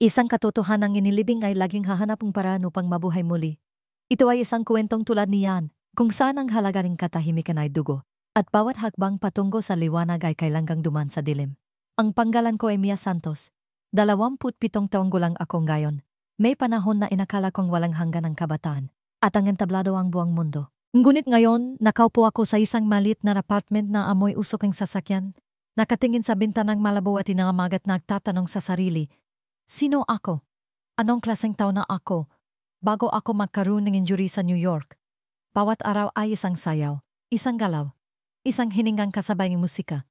Isang katotohanang inilibing ay laging hahanap ng paraan upang mabuhay muli. Ito ay isang kwentong tulad niyan, kung saan ang halaga ng katahimikan ay dugo, at bawat hakbang patungo sa liwanag ay kailangang duman sa dilim. Ang panggalan ko ay Mia Santos. 27 taong gulang ako ngayon. May panahon na inakala kong walang hanggan ang kabataan, at ang entablado ang buong mundo. Ngunit ngayon, nakaupo ako sa isang maliit na apartment na amoy usok ang sasakyan, nakatingin sa bintanang malabo at inangamagat nagtatanong sa sarili, sino ako? Anong klaseng tao na ako? Bago ako magkaroon ng injury sa New York. Bawat araw ay isang sayaw, isang galaw, isang hiningang kasabay ng musika.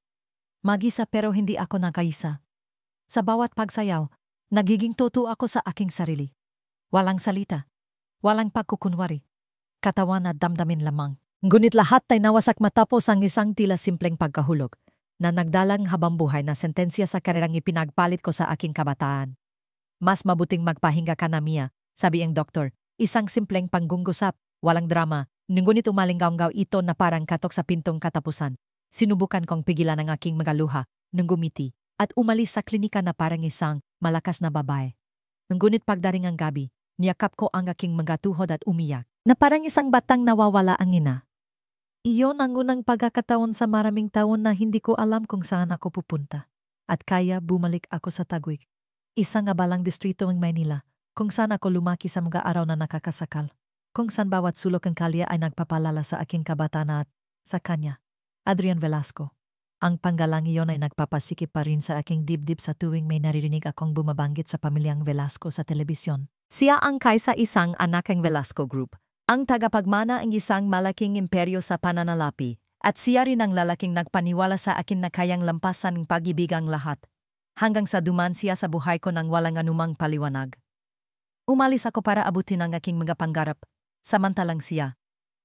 Mag-isa pero hindi ako nag-isa. Sa bawat pagsayaw, nagiging totoo ako sa aking sarili. Walang salita, walang pagkukunwari, katawan at damdamin lamang. Ngunit lahat ay nawasak matapos ang isang tila simpleng pagkahulog na nagdalang habang buhay na sentensya sa karerang ipinagpalit ko sa aking kabataan. Mas mabuting magpahinga ka na, Mia, sabi ang doktor. Isang simpleng panggungusap, walang drama, ngunit umalinggaw ito na parang katok sa pintong katapusan. Sinubukan kong pigilan ang aking mga luha nung gumiti at umalis sa klinika na parang isang malakas na babae. Ngunit pagdating ang gabi, niyakap ko ang aking mga tuhod at umiyak na parang isang batang nawawala ang ina. Iyon ang unang pagkakataon sa maraming taon na hindi ko alam kung saan ako pupunta. At kaya bumalik ako sa Taguig, isang abalang distrito ng Maynila, kung saan ako lumaki sa mga araw na nakakasakal, kung saan bawat sulok ng kalye ay nagpapalala sa aking kabataan at sa kanya, Adrian Velasco. Ang panggalang iyon ay nagpapasikip pa rin sa aking dibdib sa tuwing may naririnig akong bumabanggit sa pamilyang Velasco sa telebisyon. Siya ang kaisa isang anak ng Velasco Group, ang tagapagmana ng isang malaking imperyo sa pananalapi, at siya rin ang lalaking nagpaniwala sa akin na kayang lampasan ng pag-ibig ang lahat, hanggang sa duman siya sa buhay ko nang walang anumang paliwanag. Umalis ako para abutin ang aking mga pangarap, samantalang siya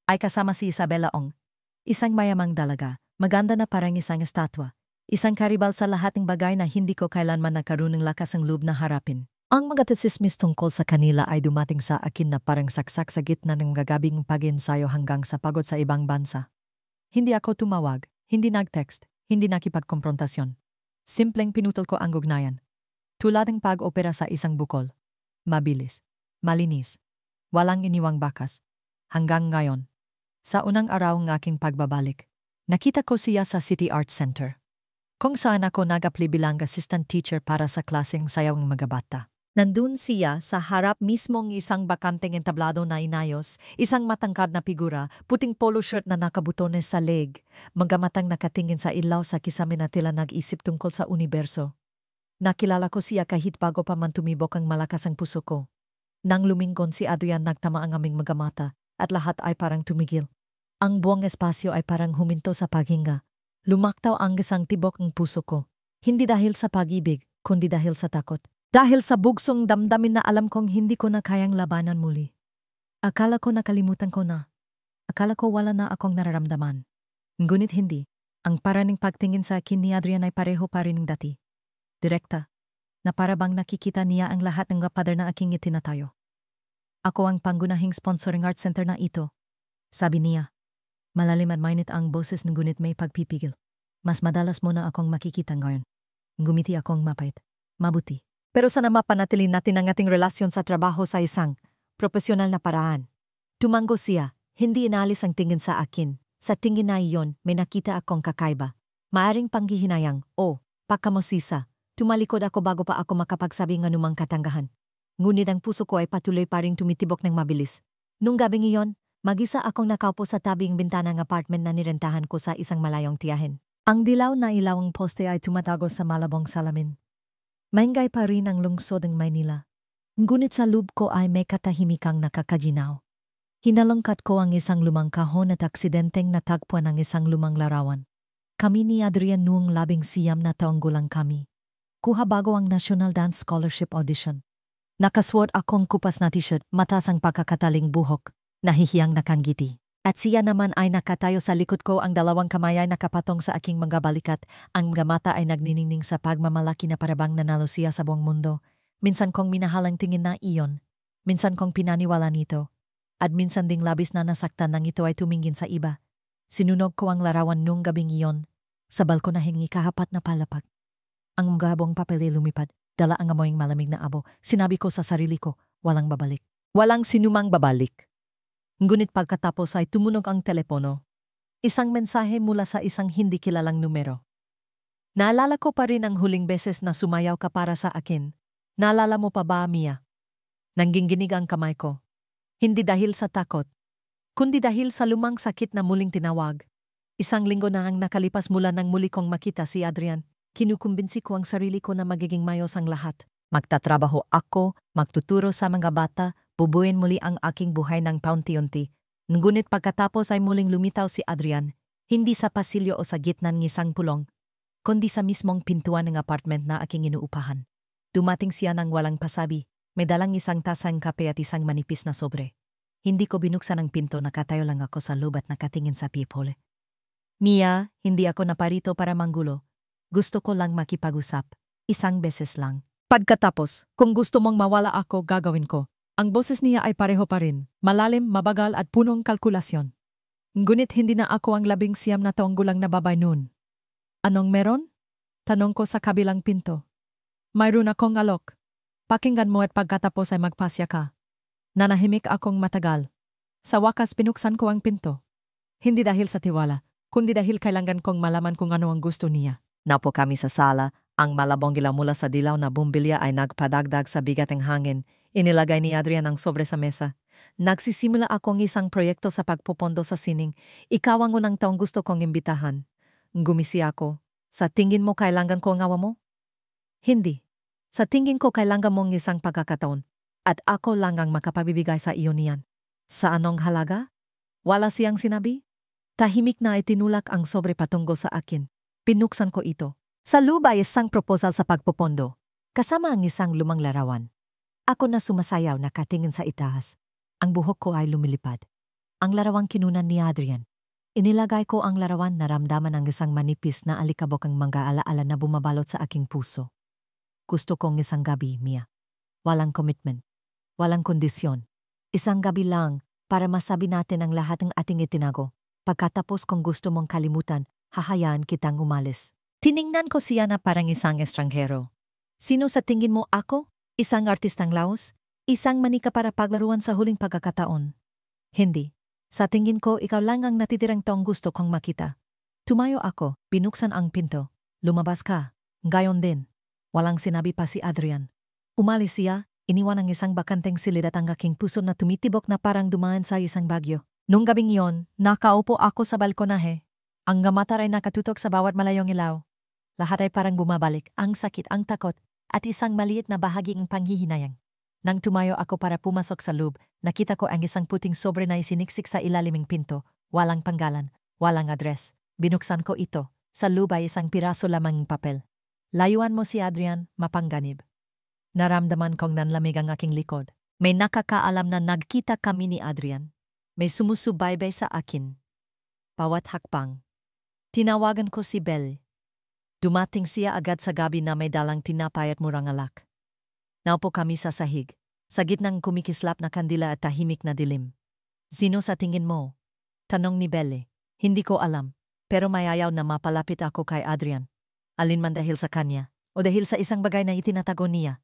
ay kasama si Isabela Ong, isang mayamang dalaga, maganda na parang isang estatwa, isang karibal sa lahat ng bagay na hindi ko kailanman nagkaroon ng lakas ng loob na harapin. Ang mga tsismis tungkol sa kanila ay dumating sa akin na parang saksak sa gitna ng gagabing pag-ensayo hanggang sa pagod sa ibang bansa. Hindi ako tumawag, hindi nag-text, hindi nakipagkomprontasyon. Simpleng pinutol ko ang ugnayan. Tulad ng pag-opera sa isang bukol. Mabilis, malinis, walang iniwang bakas. Hanggang ngayon, sa unang araw ng aking pagbabalik, nakita ko siya sa City Arts Center, kung saan ako nag-apply bilang assistant teacher para sa klaseng sayaw ng mga bata. Nandun siya sa harap mismong isang bakanteng entablado na inayos, isang matangkad na figura, puting polo shirt na nakabutones sa leg, mga matang nakatingin sa ilaw sa kisame na tila nag-isip tungkol sa universo. Nakilala ko siya kahit bago pa man tumibok ang malakas ang puso ko. Nang lumingon si Adrian, nagtama ang aming mga mata at lahat ay parang tumigil. Ang buong espasyo ay parang huminto sa paghinga. Lumaktaw ang isang tibok ng puso ko. Hindi dahil sa pag-ibig, kundi dahil sa takot. Dahil sa bugsong damdamin na alam kong hindi ko na kayang labanan muli. Akala ko nakalimutan ko na. Akala ko wala na akong nararamdaman. Ngunit hindi. Ang paraning pagtingin sa akin ni Adrian ay pareho pa rin ng dati. Direkta, na para bang nakikita niya ang lahat ng pader na aking itinatayo. Ako ang pangunahing sponsoring art center na ito, sabi niya. Malalim at mainit ang boses ngunit may pagpipigil. Mas madalas mo na akong makikita ngayon. Gumiti akong mapait, mabuti. Pero sana mapanatili natin ang ating relasyon sa trabaho sa isang profesional na paraan. Tumango siya, hindi inalis ang tingin sa akin. Sa tingin na iyon, may nakita akong kakaiba. Maaring panghihinayang, pagkamosisa. Tumalikod ako bago pa ako makapagsabi ng anumang katanggahan. Ngunit ang puso ko ay patuloy pa ring tumitibok ng mabilis. Nung gabing iyon, mag-isa akong nakaupo sa tabing bintana ng apartment na nirentahan ko sa isang malayong tiyahin. Ang dilaw na ilawang poste ay tumatago sa malabong salamin. Maingay pa rin ang lungsod ng Maynila. Ngunit sa loob ko ay may katahimikang nakakaginaw. Hinalangkat ko ang isang lumang kahon at aksidenteng natagpuan ang isang lumang larawan. Kami ni Adrian noong 19 na taong gulang kami. Kuha bago ang National Dance Scholarship Audition. Nakasuot akong kupas na t-shirt, matas ang pagkakataling buhok, nahihiyang nakangiti. At siya naman ay nakatayo sa likod ko, ang dalawang kamay ay nakapatong sa aking mga balikat, ang mga mata ay nagniningning sa pagmamalaki na parabang nanalo siya sa buong mundo. Minsan kong minahalang tingin na iyon, minsan kong pinaniwala nito, at minsan ding labis na nasaktan nang ito ay tumingin sa iba. Sinunog ko ang larawan nung gabing iyon, sa balkonahing ikahapat na palapag. Ang mga habong papel ay lumipad, dala ang amoying malamig na abo. Sinabi ko sa sarili ko, walang babalik. Walang sinumang babalik. Ngunit pagkatapos ay tumunog ang telepono. Isang mensahe mula sa isang hindi kilalang numero. Naalala ko pa rin ang huling beses na sumayaw ka para sa akin. Naalala mo pa ba, Mia? Nangginginig ang kamay ko. Hindi dahil sa takot, kundi dahil sa lumang sakit na muling tinawag. Isang linggo na ang nakalipas mula nang muli kong makita si Adrian. Kinukumbinsi ko ang sarili ko na magiging mayos ang lahat. Magtatrabaho ako, magtuturo sa mga bata, bubuin muli ang aking buhay ng paunti-unti. Ngunit pagkatapos ay muling lumitaw si Adrian, hindi sa pasilyo o sa gitna ng isang pulong, kundi sa mismong pintuan ng apartment na aking inuupahan. Dumating siya nang walang pasabi, may dalang isang tasang kape at isang manipis na sobre. Hindi ko binuksan ang pinto, nakatayo lang ako sa loob at nakatingin sa peephole. Mia, hindi ako naparito para manggulo. Gusto ko lang makipag-usap. Isang beses lang. Pagkatapos, kung gusto mong mawala ako, gagawin ko. Ang boses niya ay pareho pa rin. Malalim, mabagal at punong kalkulasyon. Ngunit hindi na ako ang 19 na taong gulang na babay noon. Anong meron? Tanong ko sa kabilang pinto. Mayroon akong alok. Pakinggan mo at pagkatapos ay magpasya ka. Nanahimik akong matagal. Sa wakas pinuksan ko ang pinto. Hindi dahil sa tiwala, kundi dahil kailangan kong malaman kung ano ang gusto niya. Napo kami sa sala, ang malabong ilaw mula sa dilaw na bumbilya ay nagpadagdag sa bigat ng hangin. Inilagay ni Adrian ang sobre sa mesa. Nagsisimula akong isang proyekto sa pagpupondo sa sining. Ikaw ang unang taong gusto kong imbitahan. Gumisi ako. Sa tingin mo kailangan ko ang awa mo? Hindi. Sa tingin ko kailangan mong isang pagkakataon. At ako lang ang makapagbibigay sa iyo niyan. Sa anong halaga? Wala siyang sinabi? Tahimik na itinulak ang sobre patungo sa akin. Pinuksan ko ito. Sa loob ay isang proposal sa pagpupondo, kasama ang isang lumang larawan. Ako na sumasayaw, nakatingin sa itaas. Ang buhok ko ay lumilipad. Ang larawang kinunan ni Adrian. Inilagay ko ang larawan, naramdaman ang isang manipis na alikabok ang mga alaala na bumabalot sa aking puso. Gusto kong isang gabi, Mia. Walang commitment. Walang kondisyon. Isang gabi lang para masabi natin ang lahat ng ating itinago. Pagkatapos kung gusto mong kalimutan, hahayaan kitang umalis. Tiningnan ko siya na parang isang estranghero. Sino sa tingin mo ako? Isang artistang Laos? Isang manika para paglaruan sa huling pagkakataon? Hindi. Sa tingin ko, ikaw lang ang natitirang taong gusto kong makita. Tumayo ako, binuksan ang pinto. Lumabas ka. Gayon din. Walang sinabi pa si Adrian. Umalis siya, iniwan ang isang bakanteng silid at ang aking puso na tumitibok na parang dumaan sa isang bagyo. Nung gabing iyon, nakaupo ako sa balkonahe. Ang mata ay nakatutok sa bawat malayong ilaw. Lahat ay parang bumabalik, ang sakit, ang takot, at isang maliit na bahagi ng panghihinayang. Nang tumayo ako para pumasok sa loob, nakita ko ang isang puting sobre na isiniksik sa ilaliming pinto. Walang panggalan, walang address. Binuksan ko ito. Sa loob ay isang piraso lamang ng papel. Layuan mo si Adrian, mapangganib. Naramdaman kong nanlamig ang aking likod. May nakakaalam na nagkita kami ni Adrian. May sumusubaybay sa akin. Bawat hakbang. Tinawagan ko si Belle. Dumating siya agad sa gabi na may dalang tinapay at murang alak. Naupo kami sa sahig, sa gitnang kumikislap na kandila at tahimik na dilim. Sino sa tingin mo? Tanong ni Belle. Hindi ko alam, pero may ayaw na mapalapit ako kay Adrian. Alinman dahil sa kanya, o dahil sa isang bagay na itinatago niya.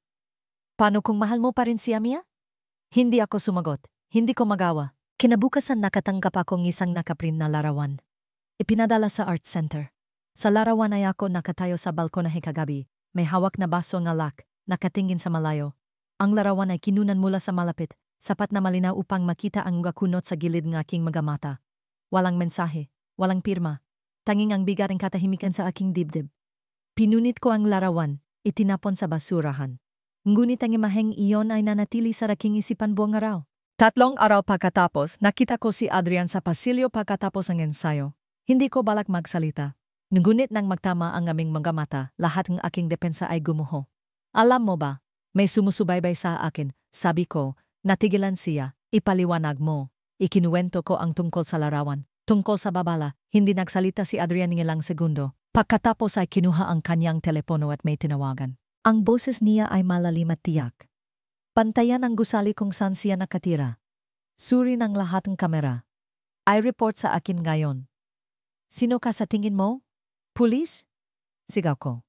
Paano kung mahal mo pa rin siya, Mia? Hindi ako sumagot. Hindi ko magawa. Kinabukasan nakatanggap akong isang nakaprint na larawan. Ipinadala sa art center. Sa larawan ay ako nakatayo sa balkonahe kagabi, may hawak na baso ng alak, nakatingin sa malayo. Ang larawan ay kinunan mula sa malapit, sapat na malinaw upang makita ang gakunot sa gilid ng aking mga mata. Walang mensahe, walang pirma, tanging ang bigat ng katahimikan sa aking dibdib. Pinunit ko ang larawan, itinapon sa basurahan. Ngunit ang imaheng iyon ay nanatili sa aking isipan buong araw. 3 araw pagkatapos, nakita ko si Adrian sa pasilyo pagkatapos ng ensayo. Hindi ko balak magsalita. Ngunit nang magtama ang aming mga mata, lahat ng aking depensa ay gumuho. Alam mo ba, may sumusubaybay sa akin. Sabi ko, natigilan siya, ipaliwanag mo. Ikinuwento ko ang tungkol sa larawan. Tungkol sa babala, hindi nagsalita si Adrian ng ilang segundo. Pagkatapos ay kinuha ang kanyang telepono at may tinawagan. Ang boses niya ay malalim at tiyak. Pantayan ang gusali kung saan siya nakatira. Suri ng lahat ng kamera. I-report sa akin ngayon. Sino ka sa tingin mo? Pulis? Sigaw ko.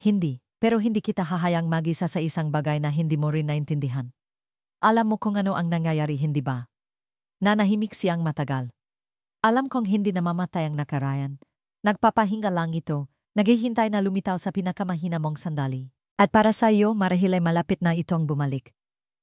Hindi. Pero hindi kita hahayang mag-isa sa isang bagay na hindi mo rin naintindihan. Alam mo kung ano ang nangyayari, hindi ba? Nanahimik siyang matagal. Alam kong hindi namamatay ang nakarayan. Nagpapahinga lang ito, naghihintay na lumitaw sa pinakamahina mong sandali. At para sa iyo, marahil ay malapit na itong bumalik.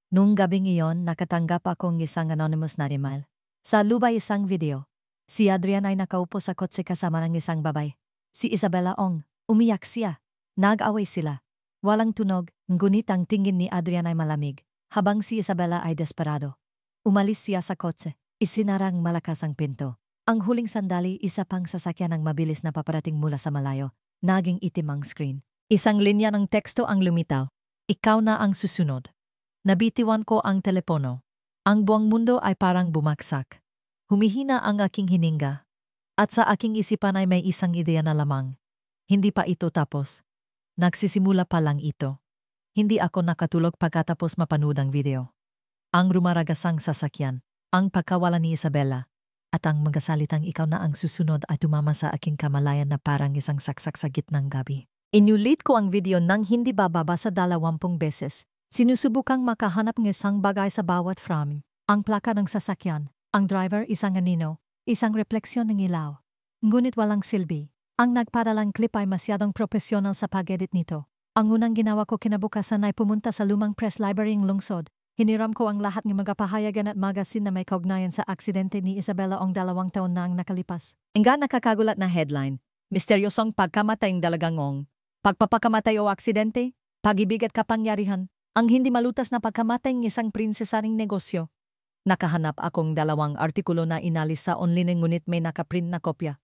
Noong gabing iyon, nakatanggap akong isang anonymous na email. Sa lubay isang video. Si Adrian ay nakaupo sa kotse kasama ng isang babae. Si Isabella Ong. Umiyak siya. Nag-away sila. Walang tunog, ngunit ang tingin ni Adrian ay malamig, habang si Isabella ay desperado. Umalis siya sa kotse. Isinarang malakas ang pinto. Ang huling sandali, isa pang sasakyan ang mabilis na paparating mula sa malayo. Naging itim ang screen. Isang linya ng teksto ang lumitaw. Ikaw na ang susunod. Nabitiwan ko ang telepono. Ang buong mundo ay parang bumagsak. Humihina ang aking hininga. At sa aking isipan ay may isang ideya na lamang. Hindi pa ito tapos. Nagsisimula pa lang ito. Hindi ako nakatulog pagkatapos mapanood ang video. Ang rumaragasang sasakyan, ang pagkawala ni Isabella, at ang magasalitang ikaw na ang susunod ay tumama sa aking kamalayan na parang isang saksak sa gitnang gabi. Inulit ko ang video nang hindi bababa sa 20 beses. Sinusubukang makahanap ng isang bagay sa bawat frame. Ang plaka ng sasakyan, ang driver isang anino, isang refleksyon ng ilaw. Ngunit walang silbi. Ang nagpadalang clip ay masyadong profesional sa pag-edit nito. Ang unang ginawa ko kinabukasan ay pumunta sa lumang press library ng lungsod. Hiniram ko ang lahat ng mga pahayagan at magasin na may kaugnayan sa aksidente ni Isabella Ong 2 taon na ang nakalipas. Nga nakakagulat na headline, Misteryosong pagkamatay ng dalagang Ong. Pagpapakamatay o aksidente, pag-ibig at kapangyarihan, ang hindi malutas na pagkamatay ng isang prinsesaning negosyo. Nakahanap akong 2 artikulo na inalis sa online ngunit may nakaprint na kopya.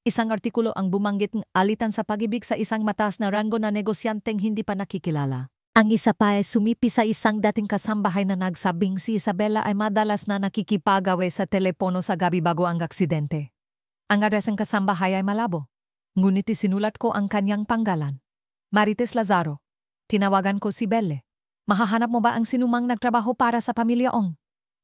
Isang artikulo ang bumanggit ng alitan sa pag-ibig sa isang mataas na ranggo na negosyanteng hindi pa nakikilala. Ang isa pa ay sumipi sa isang dating kasambahay na nagsabing si Isabella ay madalas na nakikipag-away sa telepono sa gabi bago ang aksidente. Ang address ng kasambahay ay malabo. Ngunit isinulat ko ang kanyang panggalan. Marites Lazaro. Tinawagan ko si Belle. Mahahanap mo ba ang sinumang nagtrabaho para sa pamilya Ong?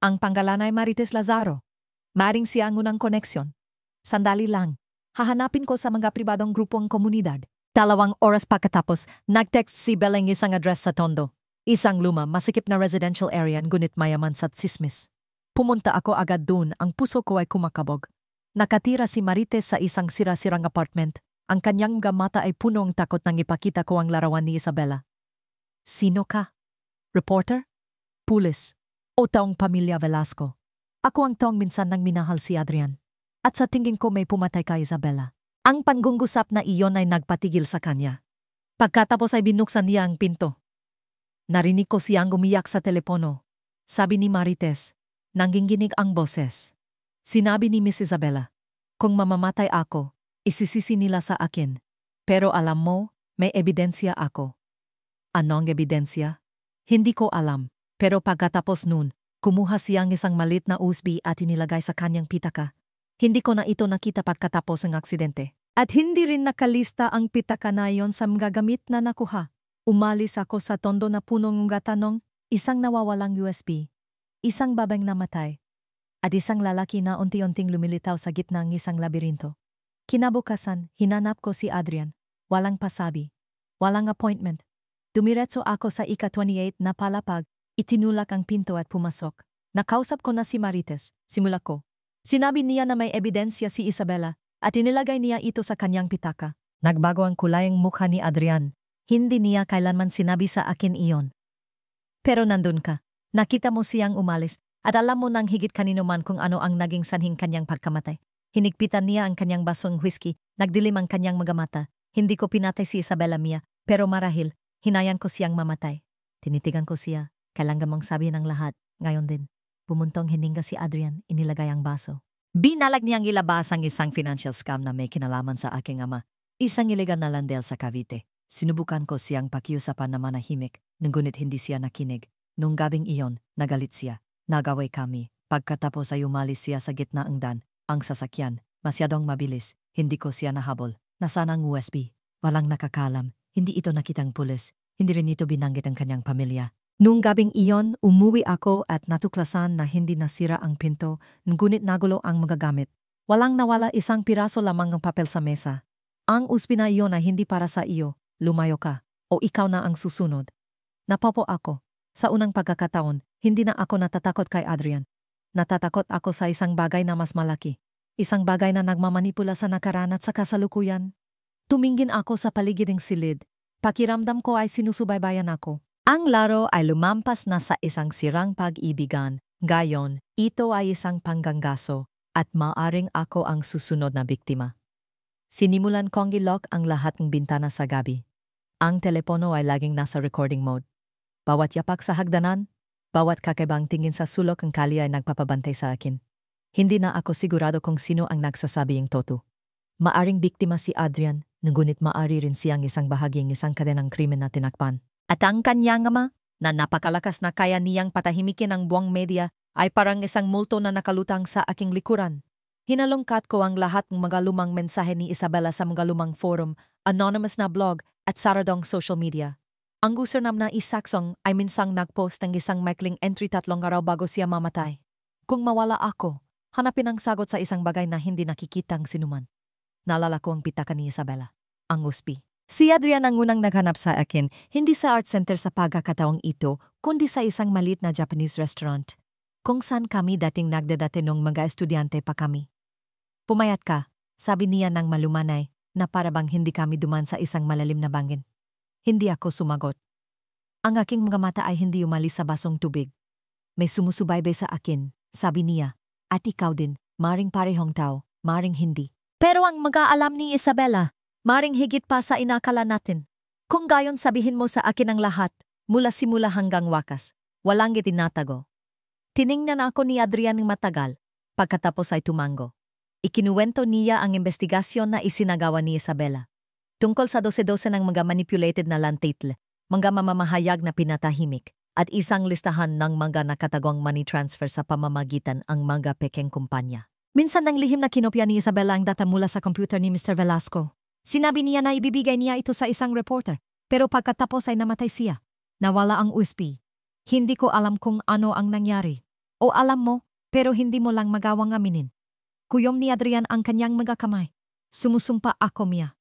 Ang panggalan ay Marites Lazaro. Maring siya ang unang koneksyon. Sandali lang. Hahanapin ko sa mga pribadong grupong komunidad. 2 oras pagkatapos, nag-text si Beleng isang address sa Tondo. Isang luma, masikip na residential area ngunit mayaman sa tsismis. Pumunta ako agad dun, ang puso ko ay kumakabog. Nakatira si Marites sa isang sira-sirang apartment. Ang kanyang mata ay punong takot nang ipakita ko ang larawan ni Isabella. Sino ka? Reporter? Pulis? O taong pamilya Velasco? Ako ang taong minsan nang minahal si Adrian. At sa tingin ko may pumatay kay Isabella. Ang panggungusap na iyon ay nagpatigil sa kanya. Pagkatapos ay binuksan niya ang pinto. Narinig ko siyang umiyak sa telepono. Sabi ni Marites, nangginginig ang boses. Sinabi ni Miss Isabella, kung mamamatay ako, isisisi nila sa akin. Pero alam mo, may ebidensya ako. Anong ebidensya? Hindi ko alam. Pero pagkatapos nun, kumuha siyang isang malit na USB at inilagay sa kanyang pitaka. Hindi ko na ito nakita pagkatapos ng aksidente. At hindi rin nakalista ang pitaka na iyon sa mga gamit na nakuha. Umalis ako sa Tondo na punong gatanong, isang nawawalang USB, isang babaeng namatay, at isang lalaki na unti-unting lumilitaw sa gitna ng isang labirinto. Kinabukasan, hinanap ko si Adrian. Walang pasabi. Walang appointment. Dumiretso ako sa ika-28 na palapag, itinulak ang pinto at pumasok. Nakausap ko na si Marites, simula ko. Sinabi niya na may ebidensya si Isabella at inilagay niya ito sa kanyang pitaka. Nagbago ang kulay ng mukha ni Adrian. Hindi niya kailanman sinabi sa akin iyon. Pero nandun ka. Nakita mo siyang umalis at alam mo nang higit kanino man kung ano ang naging sanhing kanyang pagkamatay. Hinigpitan niya ang kanyang basong whiskey, nagdilim ang kanyang mga mata. Hindi ko pinatay si Isabella Mia, pero marahil, hinayan ko siyang mamatay. Tinitigan ko siya, kailangan mong sabihin ang lahat, ngayon din. Bumuntong hininga si Adrian, inilagay ang baso. Binalag niyang ilabas ang isang financial scam na may kinalaman sa aking ama. Isang iligal na landel sa Cavite. Sinubukan ko siyang pakiusapan na manahimik, ngunit hindi siya nakinig. Nung gabing iyon, nagalit siya. Nagaway kami. Pagkatapos ay umalis siya sa gitna ng dan. Ang sasakyan, masyadong mabilis. Hindi ko siya nahabol. Nasaan ang USB? Walang nakakalam. Hindi ito nakitang pulis. Hindi rin ito binanggit ang kanyang pamilya. Nung gabing iyon, umuwi ako at natuklasan na hindi nasira ang pinto, ngunit nagulo ang mga gamit. Walang nawala, isang piraso lamang ng papel sa mesa. Ang USB na iyon ay hindi para sa iyo. Lumayo ka. o ikaw na ang susunod. Napopo ako. Sa unang pagkakataon, hindi na ako natatakot kay Adrian. Natatakot ako sa isang bagay na mas malaki. Isang bagay na nagmamanipula sa nakaraan at sa kasalukuyan. Tumingin ako sa paligiding silid. Pakiramdam ko ay sinusubaybayan ako. Ang laro ay lumampas na sa isang sirang pag-ibigan. Gayon, ito ay isang pangganggaso at maaring ako ang susunod na biktima. Sinimulan kong i-lock ang lahat ng bintana sa gabi. Ang telepono ay laging nasa recording mode. Bawat yapak sa hagdanan, bawat kakaibang tingin sa sulok ng kalye ay nagpapabantay sa akin. Hindi na ako sigurado kung sino ang nagsasabing toto. Maaring biktima si Adrian, ngunit maari rin siyang isang bahaging isang kadenang krimen na tinakpan. At ang kanyang ama, na napakalakas na kaya niyang patahimikin ang buwang media, ay parang isang multo na nakalutang sa aking likuran. Hinalungkat ko ang lahat ng mga lumang mensahe ni Isabela sa mga lumang forum, anonymous na blog at saradong social media. Ang username na Isaksong ay minsang nagpost ng isang maikling entry 3 araw bago siya mamatay. Kung mawala ako, hanapin ang sagot sa isang bagay na hindi nakikitang sinuman. Naalala ko ang pitaka ni Isabela, ang uspi. Si Adrian ang unang naghanap sa akin, hindi sa art center sa pagkakataong ito, kundi sa isang maliit na Japanese restaurant, kung saan kami dating nagdadate nung mga estudyante pa kami. Pumayat ka, sabi niya nang malumanay, na parabang hindi kami duman sa isang malalim na bangin. Hindi ako sumagot. Ang aking mga mata ay hindi umalis sa basong tubig. May sumusubaybay sa akin, sabi niya, at ikaw din, maring parehong tao, maring hindi. Pero ang mag-aalam ni Isabela, maring higit pa sa inakala natin. Kung gayon sabihin mo sa akin ang lahat, mula simula hanggang wakas, walang itinatago. Tiningnan ako ni Adrian ng matagal, pagkatapos ay tumango. Ikinuwento niya ang investigasyon na isinagawa ni Isabela. Tungkol sa 12-12 ng mga manipulated na lantitle, mga mamamahayag na pinatahimik, at isang listahan ng mga nakatagong money transfer sa pamamagitan ang mga pekeng kumpanya. Minsan nang lihim na kinopya ni Isabela ang data mula sa computer ni Mr. Velasco. Sinabi niya na ibibigay niya ito sa isang reporter, pero pagkatapos ay namatay siya. Nawala ang USB. Hindi ko alam kung ano ang nangyari. O alam mo, pero hindi mo lang magawang aminin. Kuyom ni Adrian ang kanyang mga kamay. Sumusumpa ako Mia.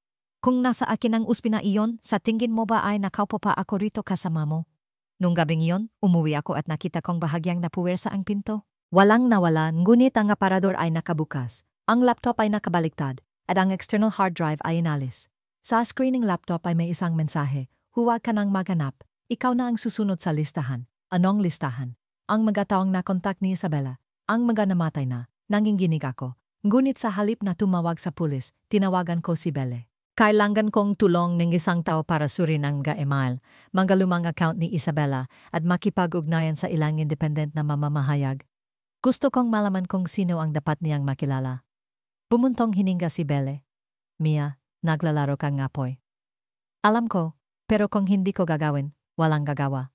Kung nasa akin ang USB na iyon, sa tingin mo ba ay nakaupo pa ako rito kasama mo? Nung gabing iyon, umuwi ako at nakita kong bahagyang napuwersa ang pinto. Walang nawala, ngunit ang aparador ay nakabukas. Ang laptop ay nakabaliktad. At ang external hard drive ay inalis. Sa screening laptop ay may isang mensahe, huwag ka nang maghanap, ikaw na ang susunod sa listahan. Anong listahan? Ang mga taong nakontak ni Isabela, ang mga namatay na, nanginginig ako. Ngunit sa halip na tumawag sa pulis, tinawagan ko si Belle. Kailangan kong tulong ng isang tao para surin ang mga email, mga lumang account ni Isabela at makipag-ugnayan sa ilang independent na mamamahayag. Gusto kong malaman kung sino ang dapat niyang makilala. Bumuntong hininga si Belle. Mia, naglalaro kang apoy. Alam ko, pero kung hindi ko gagawin, walang gagawa.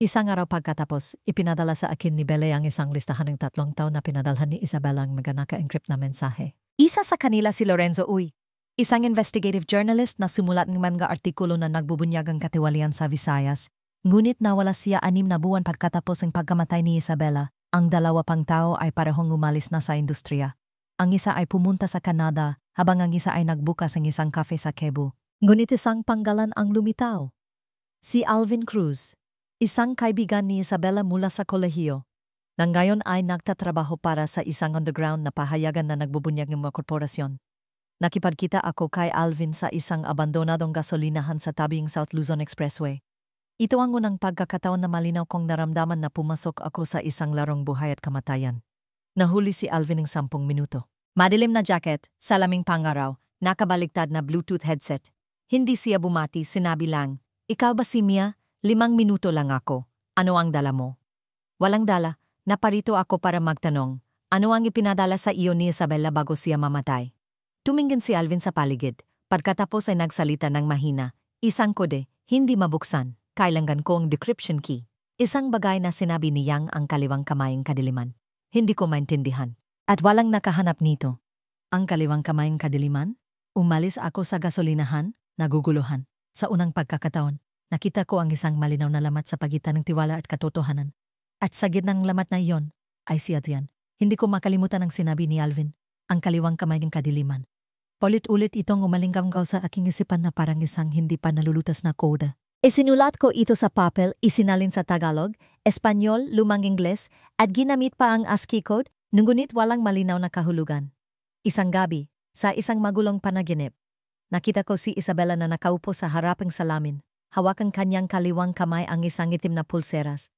Isang araw pagkatapos, ipinadala sa akin ni Belle ang isang listahan ng 3 taon na pinadalhan ni Isabela ang mga naka-encrypt na mensahe. Isa sa kanila si Lorenzo Uy, isang investigative journalist na sumulat ng mga artikulo na nagbubunyag ang katiwalian sa Visayas. Ngunit nawala siya 6 na buwan pagkatapos ng pagkamatay ni Isabela. Ang 2 pang tao ay parehong umalis na sa industriya. Ang isa ay pumunta sa Canada, habang ang isa ay nagbukas ng isang cafe sa Cebu. Ngunit isang panggalan ang lumitaw. Si Alvin Cruz, isang kaibigan ni Isabela mula sa kolehiyo, na ngayon ay nagtatrabaho para sa isang underground na pahayagan na nagbubunyag ng mga korporasyon. Nakipagkita ako kay Alvin sa isang abandonadong gasolinahan sa tabing South Luzon Expressway. Ito ang unang pagkakataon na malinaw kong naramdaman na pumasok ako sa isang larong buhay at kamatayan. Nahuli si Alvin ng 10 minuto. Madilim na jacket, salaming pangaraw, nakabaliktad na Bluetooth headset. Hindi siya bumati, sinabi lang, ikaw ba si Mia? 5 minuto lang ako. Ano ang dala mo? Walang dala, naparito ako para magtanong. Ano ang ipinadala sa iyo ni Isabela bago siya mamatay? Tumingin si Alvin sa paligid. Pagkatapos ay nagsalita ng mahina. Isang kode, hindi mabuksan. Kailangan ko ang decryption key. Isang bagay na sinabi niyang ang kaliwang kamayang kadiliman. Hindi ko maintindihan. At walang nakahanap nito. Ang kaliwang kamayang kadiliman? Umalis ako sa gasolinahan, naguguluhan. Sa unang pagkakataon, nakita ko ang isang malinaw na lamat sa pagitan ng tiwala at katotohanan. At sa gitnang lamat na iyon, ay si Adrian. Hindi ko makalimutan ang sinabi ni Alvin, ang kaliwang kamayang kadiliman. Paulit-ulit itong umalinggam sa aking isipan na parang isang hindi pa nalulutas na koda. Isinulat ko ito sa papel, isinalin sa Tagalog, Espanyol, lumang Ingles, at ginamit pa ang ASCII code, ngunit walang malinaw na kahulugan. Isang gabi, sa isang magulong panaginip, nakita ko si Isabela na nakaupo sa haraping salamin, hawak ang kanyang kaliwang kamay ang isang itim na pulseras.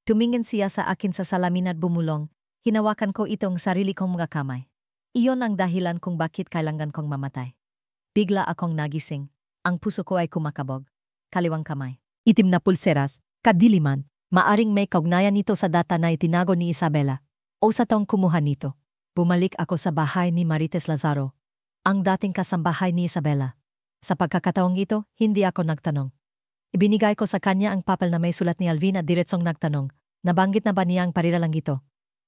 Tumingin siya sa akin sa salamin at bumulong, hinawakan ko itong sarili kong mga kamay. Iyon ang dahilan kung bakit kailangan kong mamatay. Bigla akong nagising, ang puso ko ay kumakabog. Kaliwang kamay, itim na pulseras, kadiliman, maaring may kaugnayan nito sa data na itinago ni Isabela o sa taong kumuha nito. Bumalik ako sa bahay ni Marites Lazaro, ang dating kasambahay ni Isabela. Sa pagkakataong ito, hindi ako nagtanong. Ibinigay ko sa kanya ang papel na may sulat ni Alvin at diretsong nagtanong, nabanggit na ba niya ang pariralang ito?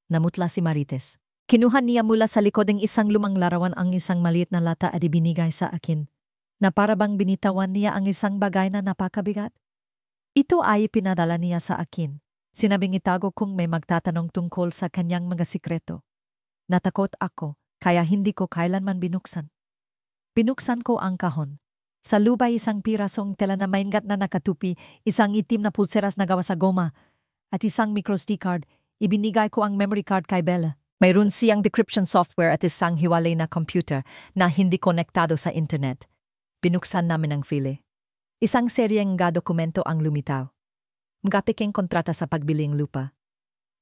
Namutla si Marites. Kinuha niya mula sa likod ng isang lumang larawan ang isang maliit na lata at ibinigay sa akin, na para bang binitawan niya ang isang bagay na napakabigat. Ito ay pinadala niya sa akin. Sinabing itago kung may magtatanong tungkol sa kanyang mga sikreto. Natakot ako, kaya hindi ko kailanman binuksan. Binuksan ko ang kahon. Sa lubay isang pirasong tela na maingat na nakatupi, isang itim na pulseras na gawa sa goma, at isang microSD card. Ibinigay ko ang memory card kay Bella. Mayroon siyang decryption software at isang hiwalay na computer na hindi konektado sa internet. Binuksan namin ang file. Isang seryeng mga dokumento ang lumitaw. Mga piking kontrata sa pagbiling lupa.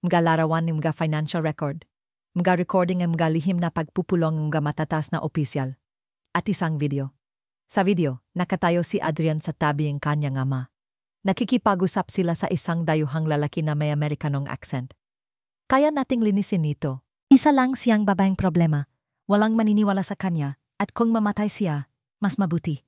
Mga larawan ng mga financial record. Mga recording ng mga lihim na pagpupulong ng mga matatas na opisyal. At isang video. Sa video, nakatayo si Adrian sa tabi ng kanyang ama. Nakikipag-usap sila sa isang dayuhang lalaki na may Amerikanong accent. Kaya nating linisin ito. Isa lang siyang babaeng problema. Walang maniniwala sa kanya at kung mamatay siya, mas mabuti.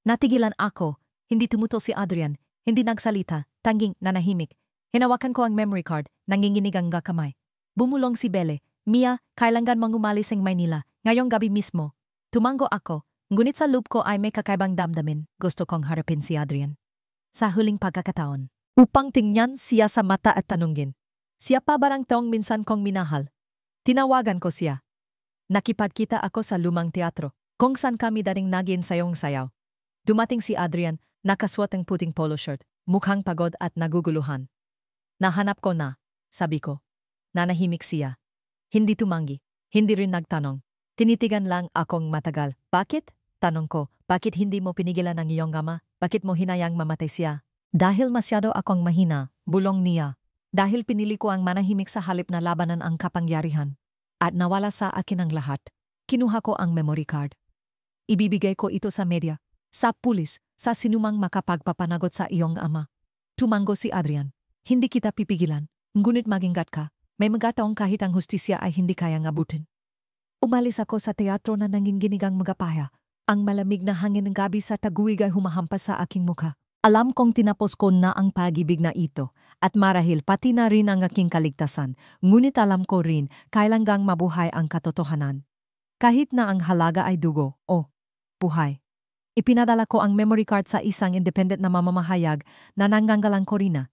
Natigilan ako, hindi tumuto si Adrian, hindi nagsalita, tanging nanahimik. Hinawakan ko ang memory card, nanginginig ang kamay. Bumulong si Belle, Mia, kailangan mong umalis ang Maynila, ngayong gabi mismo. Tumango ako, ngunit sa loob ko ay may kakaibang damdamin, gusto kong harapin si Adrian. Sa huling pagkakataon, upang tingnan siya sa mata at tanungin, siya pa barang taong minsan kong minahal? Tinawagan ko siya. Nakipagkita ako sa lumang teatro, kung saan kami dating nag-iensayong sayaw. Dumating si Adrian, nakaswat ang puting polo shirt, mukhang pagod at naguguluhan. Nahanap ko na, sabi ko. Nanahimik siya. Hindi tumanggi, hindi rin nagtanong. Tinitigan lang akong matagal. Bakit? Tanong ko, bakit hindi mo pinigilan ang iyong ama? Bakit mo hinayang mamatay siya? Dahil masyado akong mahina, bulong niya. Dahil pinili ko ang manahimik sa halip na labanan ang kapangyarihan. At nawala sa akin ang lahat. Kinuha ko ang memory card. Ibibigay ko ito sa media, sa pulis, sa sinumang makapagpapanagot sa iyong ama. Tumango si Adrian. Hindi kita pipigilan, ngunit magingat ka. May mga taong kahit ang hustisya ay hindi kayang abutin. Umalis ako sa teatro na nanginginig ang magapaya. Ang malamig na hangin ng gabi sa taguig ay humahampas sa aking mukha. Alam kong tinapos ko na ang pag-ibig na ito at marahil pati na rin ang aking kaligtasan. Ngunit alam ko rin kailangang mabuhay ang katotohanan. Kahit na ang halaga ay dugo o buhay. Ipinadala ko ang memory card sa isang independent na mamamahayag na nanggagalang Corina,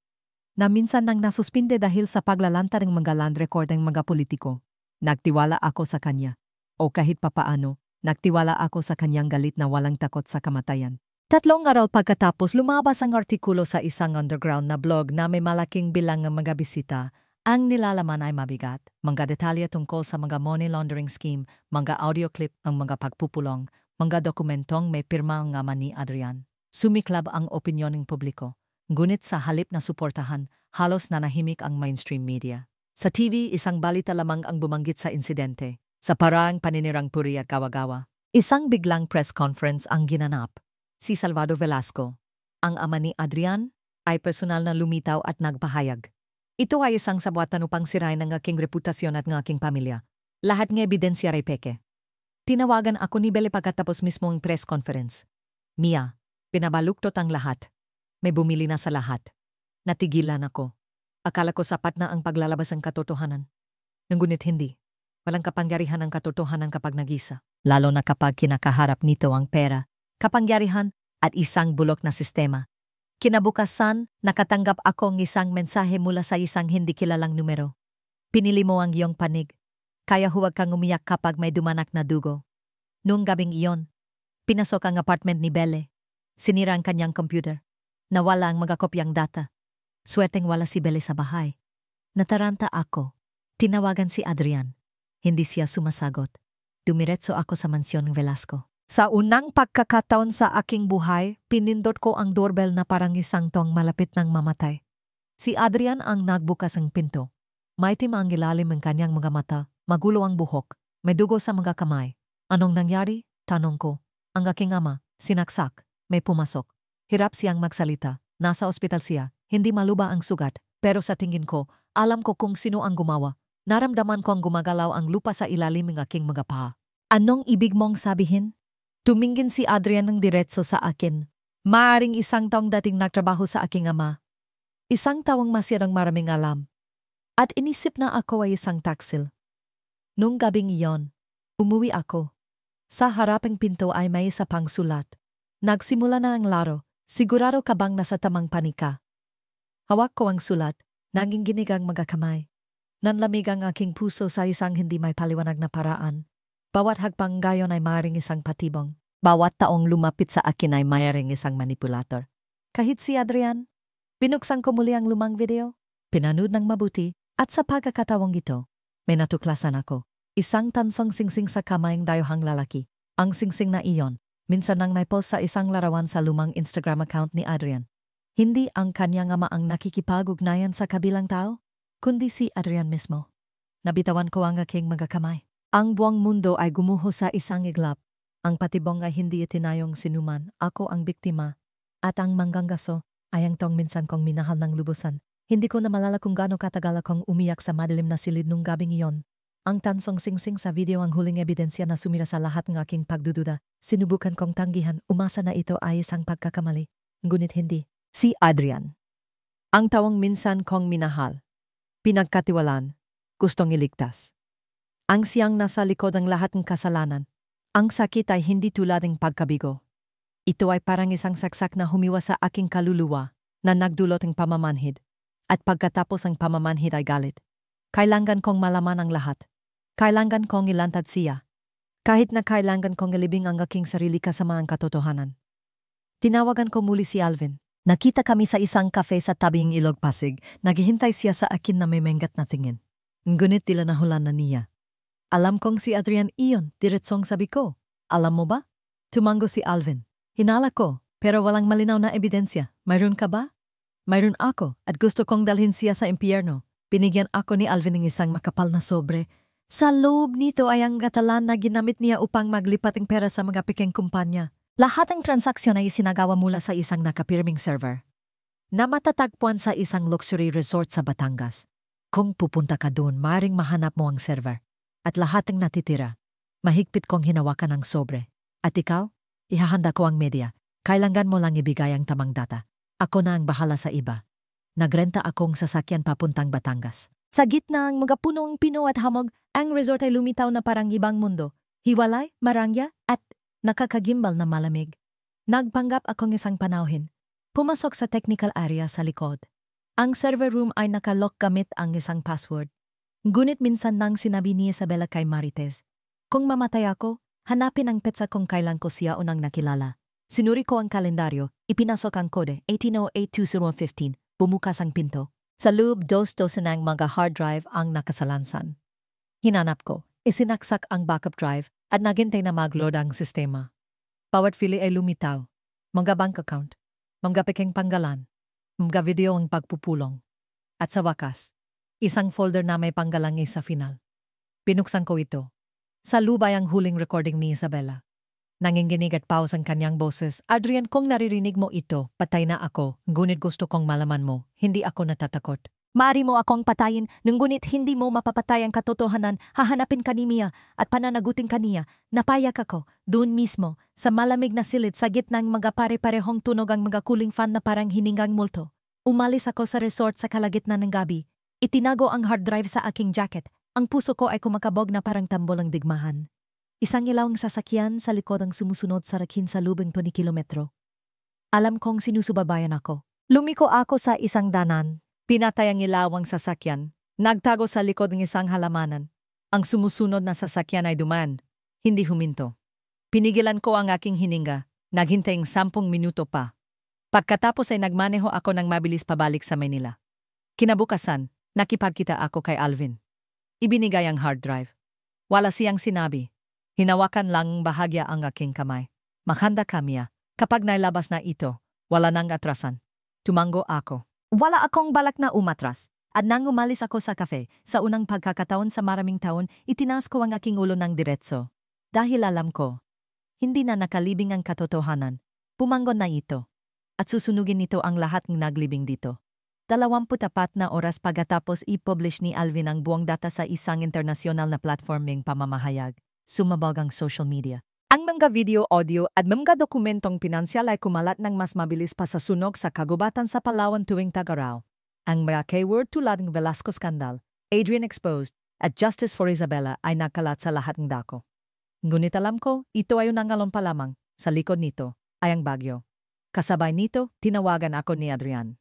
na minsan nang nasuspinde dahil sa paglalanta ng mga land record ng mga politiko. Nagtiwala ako sa kanya. O kahit papaano, nagtiwala ako sa kanyang galit na walang takot sa kamatayan. 3 araw pagkatapos lumabas ang artikulo sa isang underground na blog na may malaking bilang ng mga bisita. Ang nilalaman ay mabigat, mga detalye tungkol sa mga money laundering scheme, mga audio clip ng mga pagpupulong, mga dokumentong may pirma ang ama ni Adrian. Sumiklab ang opinyon ng publiko, ngunit sa halip na suportahan, halos nanahimik ang mainstream media. Sa TV, isang balita lamang ang bumanggit sa insidente, sa paraang paninirang puri at gawa-gawa. Isang biglang press conference ang ginanap. Si Salvador Velasco, ang ama ni Adrian, ay personal na lumitaw at nagpahayag. Ito ay isang sabuatan upang sirain ang aking reputasyon at ng aking pamilya. Lahat ng ebidensya ay peke. Tinawagan ako ni Belle pagkatapos mismo ang press conference. Mia, pinabaluktot ang lahat. May bumili na sa lahat. Natigilan ako. Akala ko sapat na ang paglalabas ng katotohanan. Ngunit hindi. Walang kapangyarihan ang katotohanan kapag nagisa. Lalo na kapag kinakaharap nito ang pera, kapangyarihan at isang bulok na sistema. Kinabukasan, nakatanggap ako ng isang mensahe mula sa isang hindi kilalang numero. Pinili mo ang iyong panig, kaya huwag kang umiyak kapag may dumanak na dugo. Noong gabing iyon, pinasok ang apartment ni Belle. Sinira ang kanyang computer. Nawala ang mga kopyang data. Swerteng wala si Belle sa bahay. Nataranta ako. Tinawagan si Adrian. Hindi siya sumasagot. Dumiretso ako sa mansyon ng Velasco. Sa unang pagkakataon sa aking buhay, pinindot ko ang doorbell na parang isang tong malapit ng mamatay. Si Adrian ang nagbukas ng pinto. Maitim ang ilalim ng kanyang mga mata, magulo ang buhok, may dugo sa mga kamay. Anong nangyari? Tanong ko. Ang aking ama, sinaksak, may pumasok. Hirap siyang magsalita, nasa ospital siya, hindi maluba ang sugat, pero sa tingin ko, alam ko kung sino ang gumawa. Naramdaman ko ang gumagalaw ang lupa sa ilalim ng aking mga paa. Anong ibig mong sabihin? Tumingin si Adrian ng diretso sa akin. Maaring isang taong dating nagtrabaho sa aking ama. Isang tawang masirang maraming alam. At inisip na ako ay isang taksil. Nung gabing iyon, umuwi ako. Sa harapang pinto ay may isa pang sulat. Nagsimula na ang laro, sigurado ka bang nasa tamang panika? Hawak ko ang sulat, nanginginig ang mga kamay. Nanlamig ang aking puso sa isang hindi may paliwanag na paraan. Bawat hagpang gayon ay maaaring isang patibong. Bawat taong lumapit sa akin ay maaaring isang manipulator. Kahit si Adrian, binuksan ko muli ang lumang video, pinanood ng mabuti, at sa pagkakatawang ito, may natuklasan ako. Isang tansong singsing sa kamayang dayuhang lalaki. Ang singsing na iyon, minsan nang naipost sa isang larawan sa lumang Instagram account ni Adrian. Hindi ang kanyang ama ang nakikipag-ugnayan sa kabilang tao, kundi si Adrian mismo. Nabitawan ko ang aking mga kamay. Ang buong mundo ay gumuho sa isang iglap. Ang patibong ay hindi itinayong sinuman, ako ang biktima. At ang mangganggaso ay ang tong minsan kong minahal ng lubusan. Hindi ko na malala kung gaano katagal akong umiyak sa madilim na silid nung gabing iyon. Ang tansong singsing sa video ang huling ebidensya na sumira sa lahat ng aking pagdududa. Sinubukan kong tanggihan, umasa na ito ay isang pagkakamali. Ngunit hindi. Si Adrian. Ang tawang minsan kong minahal. Pinagkatiwalaan, gustong iligtas. Ang siyang nasa likod ng lahat ng kasalanan. Ang sakit ay hindi tulad ng pagkabigo. Ito ay parang isang saksak na humiwa sa aking kaluluwa na nagdulot ng pamamanhid. At pagkatapos ang pamamanhid ay galit. Kailangan kong malaman ang lahat. Kailangan kong ilantad siya. Kahit na kailangan kong ilibing ang aking sarili kasama ang katotohanan. Tinawagan ko muli si Alvin. Nakita kami sa isang cafe sa tabing Ilog Pasig. Naghihintay siya sa akin na may menggat na tingin. Ngunit tila nahulan na niya. Alam kong si Adrian iyon, diretsong sabi ko. Alam mo ba? Tumango si Alvin. Hinala ko, pero walang malinaw na ebidensya. Mayroon ka ba? Mayroon ako at gusto kong dalhin siya sa impyerno. Binigyan ako ni Alvin ng isang makapal na sobre. Sa loob nito ay ang gatalan na ginamit niya upang maglipat ng pera sa mga peking kumpanya. Lahat ng transaksyon ay isinagawa mula sa isang nakapirming server na matatagpuan sa isang luxury resort sa Batangas. Kung pupunta ka doon, maaaring mahanap mo ang server. At lahat ng natitira, mahigpit kong hinawakan ang sobre. At ikaw, ihahanda ko ang media. Kailangan mo lang ibigay ang tamang data. Ako na ang bahala sa iba. Nagrenta akong sasakyan papuntang Batangas. Sa gitna ng mga punong pino at hamog, ang resort ay lumitaw na parang ibang mundo. Hiwalay, marangya, at nakakagimbal na malamig. Nagpanggap akong isang panauhin. Pumasok sa technical area sa likod. Ang server room ay nakalock gamit ang isang password. Ngunit minsan nang sinabi ni Isabela kay Marites, kung mamatay ako, hanapin ang petsa kung kailan ko siya unang nakilala. Sinuri ko ang kalendaryo, ipinasok ang kode 1808-2015, bumukas ang pinto. Sa loob, dos-dosen ng mga hard drive ang nakasalansan. Hinanap ko, isinaksak ang backup drive at naghintay na mag-load ang sistema. Bawat fili ay lumitaw. Mga bank account, mga peking panggalan, mga video ang pagpupulong. At sa wakas, isang folder na may panggalangi sa final. Pinuksan ko ito. Sa lubay ang huling recording ni Isabela. Nanginginig at pause ang kanyang boses. Adrian, kung naririnig mo ito, patay na ako. Ngunit gusto kong malaman mo, hindi ako natatakot. Maari mo akong patayin, ngunit hindi mo mapapatay ang katotohanan, hahanapin ka ni Mia at pananagutin ka niya. Napayak ako, doon mismo, sa malamig na silid sa gitnang mga pare-parehong tunog ang mga cooling fan na parang hiningang multo. Umalis ako sa resort sa kalagitnaan ng gabi. Itinago ang hard drive sa aking jacket. Ang puso ko ay kumakabog na parang tambol ng digmahan. Isang ilawang sasakyan sa likod ang sumusunod sa rakin sa lubing 20 kilometro. Alam kong sinusubabayan ako. Lumiko ako sa isang danan. Pinatay ang ilawang sasakyan. Nagtago sa likod ng isang halamanan. Ang sumusunod na sasakyan ay dumaan. Hindi huminto. Pinigilan ko ang aking hininga. Naghintay ng 10 minuto pa. Pagkatapos ay nagmaneho ako ng mabilis pabalik sa Manila. Kinabukasan, nakipagkita ako kay Alvin. Ibinigay ang hard drive. Wala siyang sinabi. Hinawakan lang bahagya ang aking kamay. Maghanda kami. Kapag nailabas na ito, wala nang atrasan. Tumango ako. Wala akong balak na umatras. At nang umalis ako sa kafe, sa unang pagkakataon sa maraming taon, itinaas ko ang aking ulo ng diretso. Dahil alam ko, hindi na nakalibing ang katotohanan. Pumangon na ito. At susunugin nito ang lahat ng naglibing dito. 24 na oras pagkatapos i-publish ni Alvin ang buong data sa isang internasyonal na platforming pamamahayag, sumabog ang social media. Ang mga video, audio at mga dokumentong pinansyal ay kumalat ng mas mabilis pa sa sunog sa kagubatan sa Palawan tuwing tag-araw. Ang mga keyword tulad ng Velasco Scandal, Adrian Exposed, at Justice for Isabela ay nakalat sa lahat ng dako. Ngunit alam ko, ito ay unang alon pa lamang, sa likod nito ay ang bagyo. Kasabay nito, tinawagan ako ni Adrian.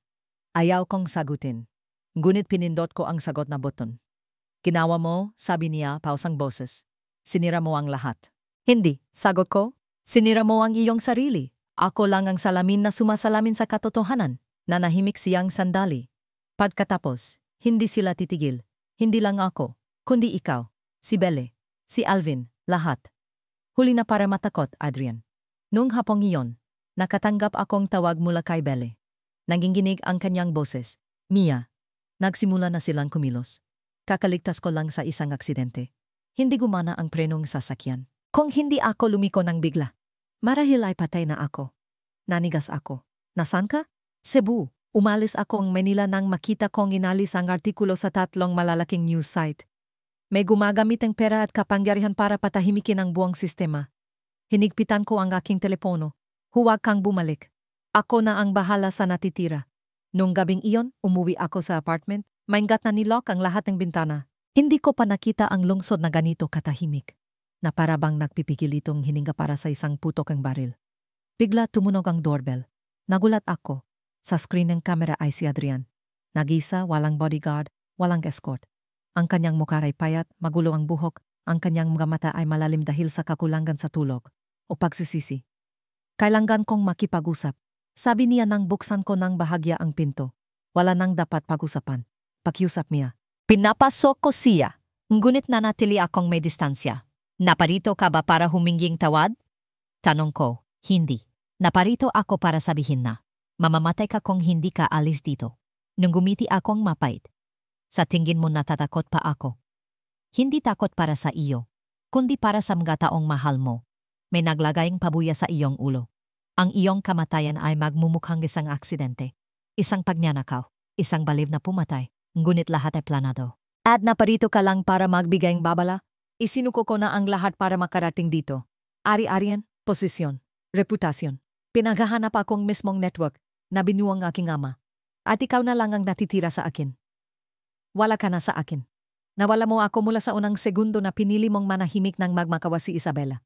Ayaw kong sagutin. Ngunit pinindot ko ang sagot na button. Ginawa mo, sabi niya, pausang boses. Sinira mo ang lahat. Hindi, sagot ko. Sinira mo ang iyong sarili. Ako lang ang salamin na sumasalamin sa katotohanan. Nanahimik siyang sandali. Pagkatapos, hindi sila titigil. Hindi lang ako, kundi ikaw, si Belle, si Alvin, lahat. Huli na para matakot, Adrian. Noong hapong iyon, nakatanggap akong tawag mula kay Belle. Nanginginig ang kanyang boses. Mia, nagsimula na silang kumilos. Kakaligtas ko lang sa isang aksidente. Hindi gumana ang prenong sasakyan. Kung hindi ako lumiko ng bigla, marahil ay patay na ako. Nanigas ako. Nasaan ka? Cebu. Umalis akong Manila nang makita kong inalis ang artikulo sa 3 malalaking news site. May gumagamit ng pera at kapangyarihan para patahimikin ang buong sistema. Hinigpitan ko ang aking telepono. Huwag kang bumalik. Ako na ang bahala sa natitira. Nung gabing iyon, umuwi ako sa apartment. Maingat na nilock ang lahat ng bintana. Hindi ko pa nakita ang lungsod na ganito katahimik. Na para bang nagpipigil itong hininga para sa isang putok ang baril. Bigla tumunog ang doorbell. Nagulat ako. Sa screen ng kamera ay si Adrian. Nag-isa, walang bodyguard, walang escort. Ang kanyang mukha ay payat, magulo ang buhok. Ang kanyang mga mata ay malalim dahil sa kakulangan sa tulog o pagsisisi. Kailangan kong makipag-usap. Sabi niya nang buksan ko ng bahagya ang pinto. Wala nang dapat pag-usapan. Pakiusap niya. Pinapasok ko siya. Ngunit nanatili akong may distansya. Naparito ka ba para huminging tawad? Tanong ko, hindi. Naparito ako para sabihin na. Mamamatay ka kung hindi ka alis dito. Nung gumiti akong mapait. Sa tingin mo natatakot pa ako. Hindi takot para sa iyo, kundi para sa mga taong mahal mo. May naglagayang pabuya sa iyong ulo. Ang iyong kamatayan ay magmumukhang isang aksidente. Isang pagnanakaw, isang baliw na pumatay, ngunit lahat ay planado. At naparito ka lang para magbigay ng babala? Isinuko ko na ang lahat para makarating dito. Ari-arian, posisyon, reputasyon. Pinaghahanap akong mismong network na binuang aking ama. At ikaw na lang ang natitira sa akin. Wala ka na sa akin. Nawala mo ako mula sa unang segundo na pinili mong manahimik nang magmakawa si Isabela.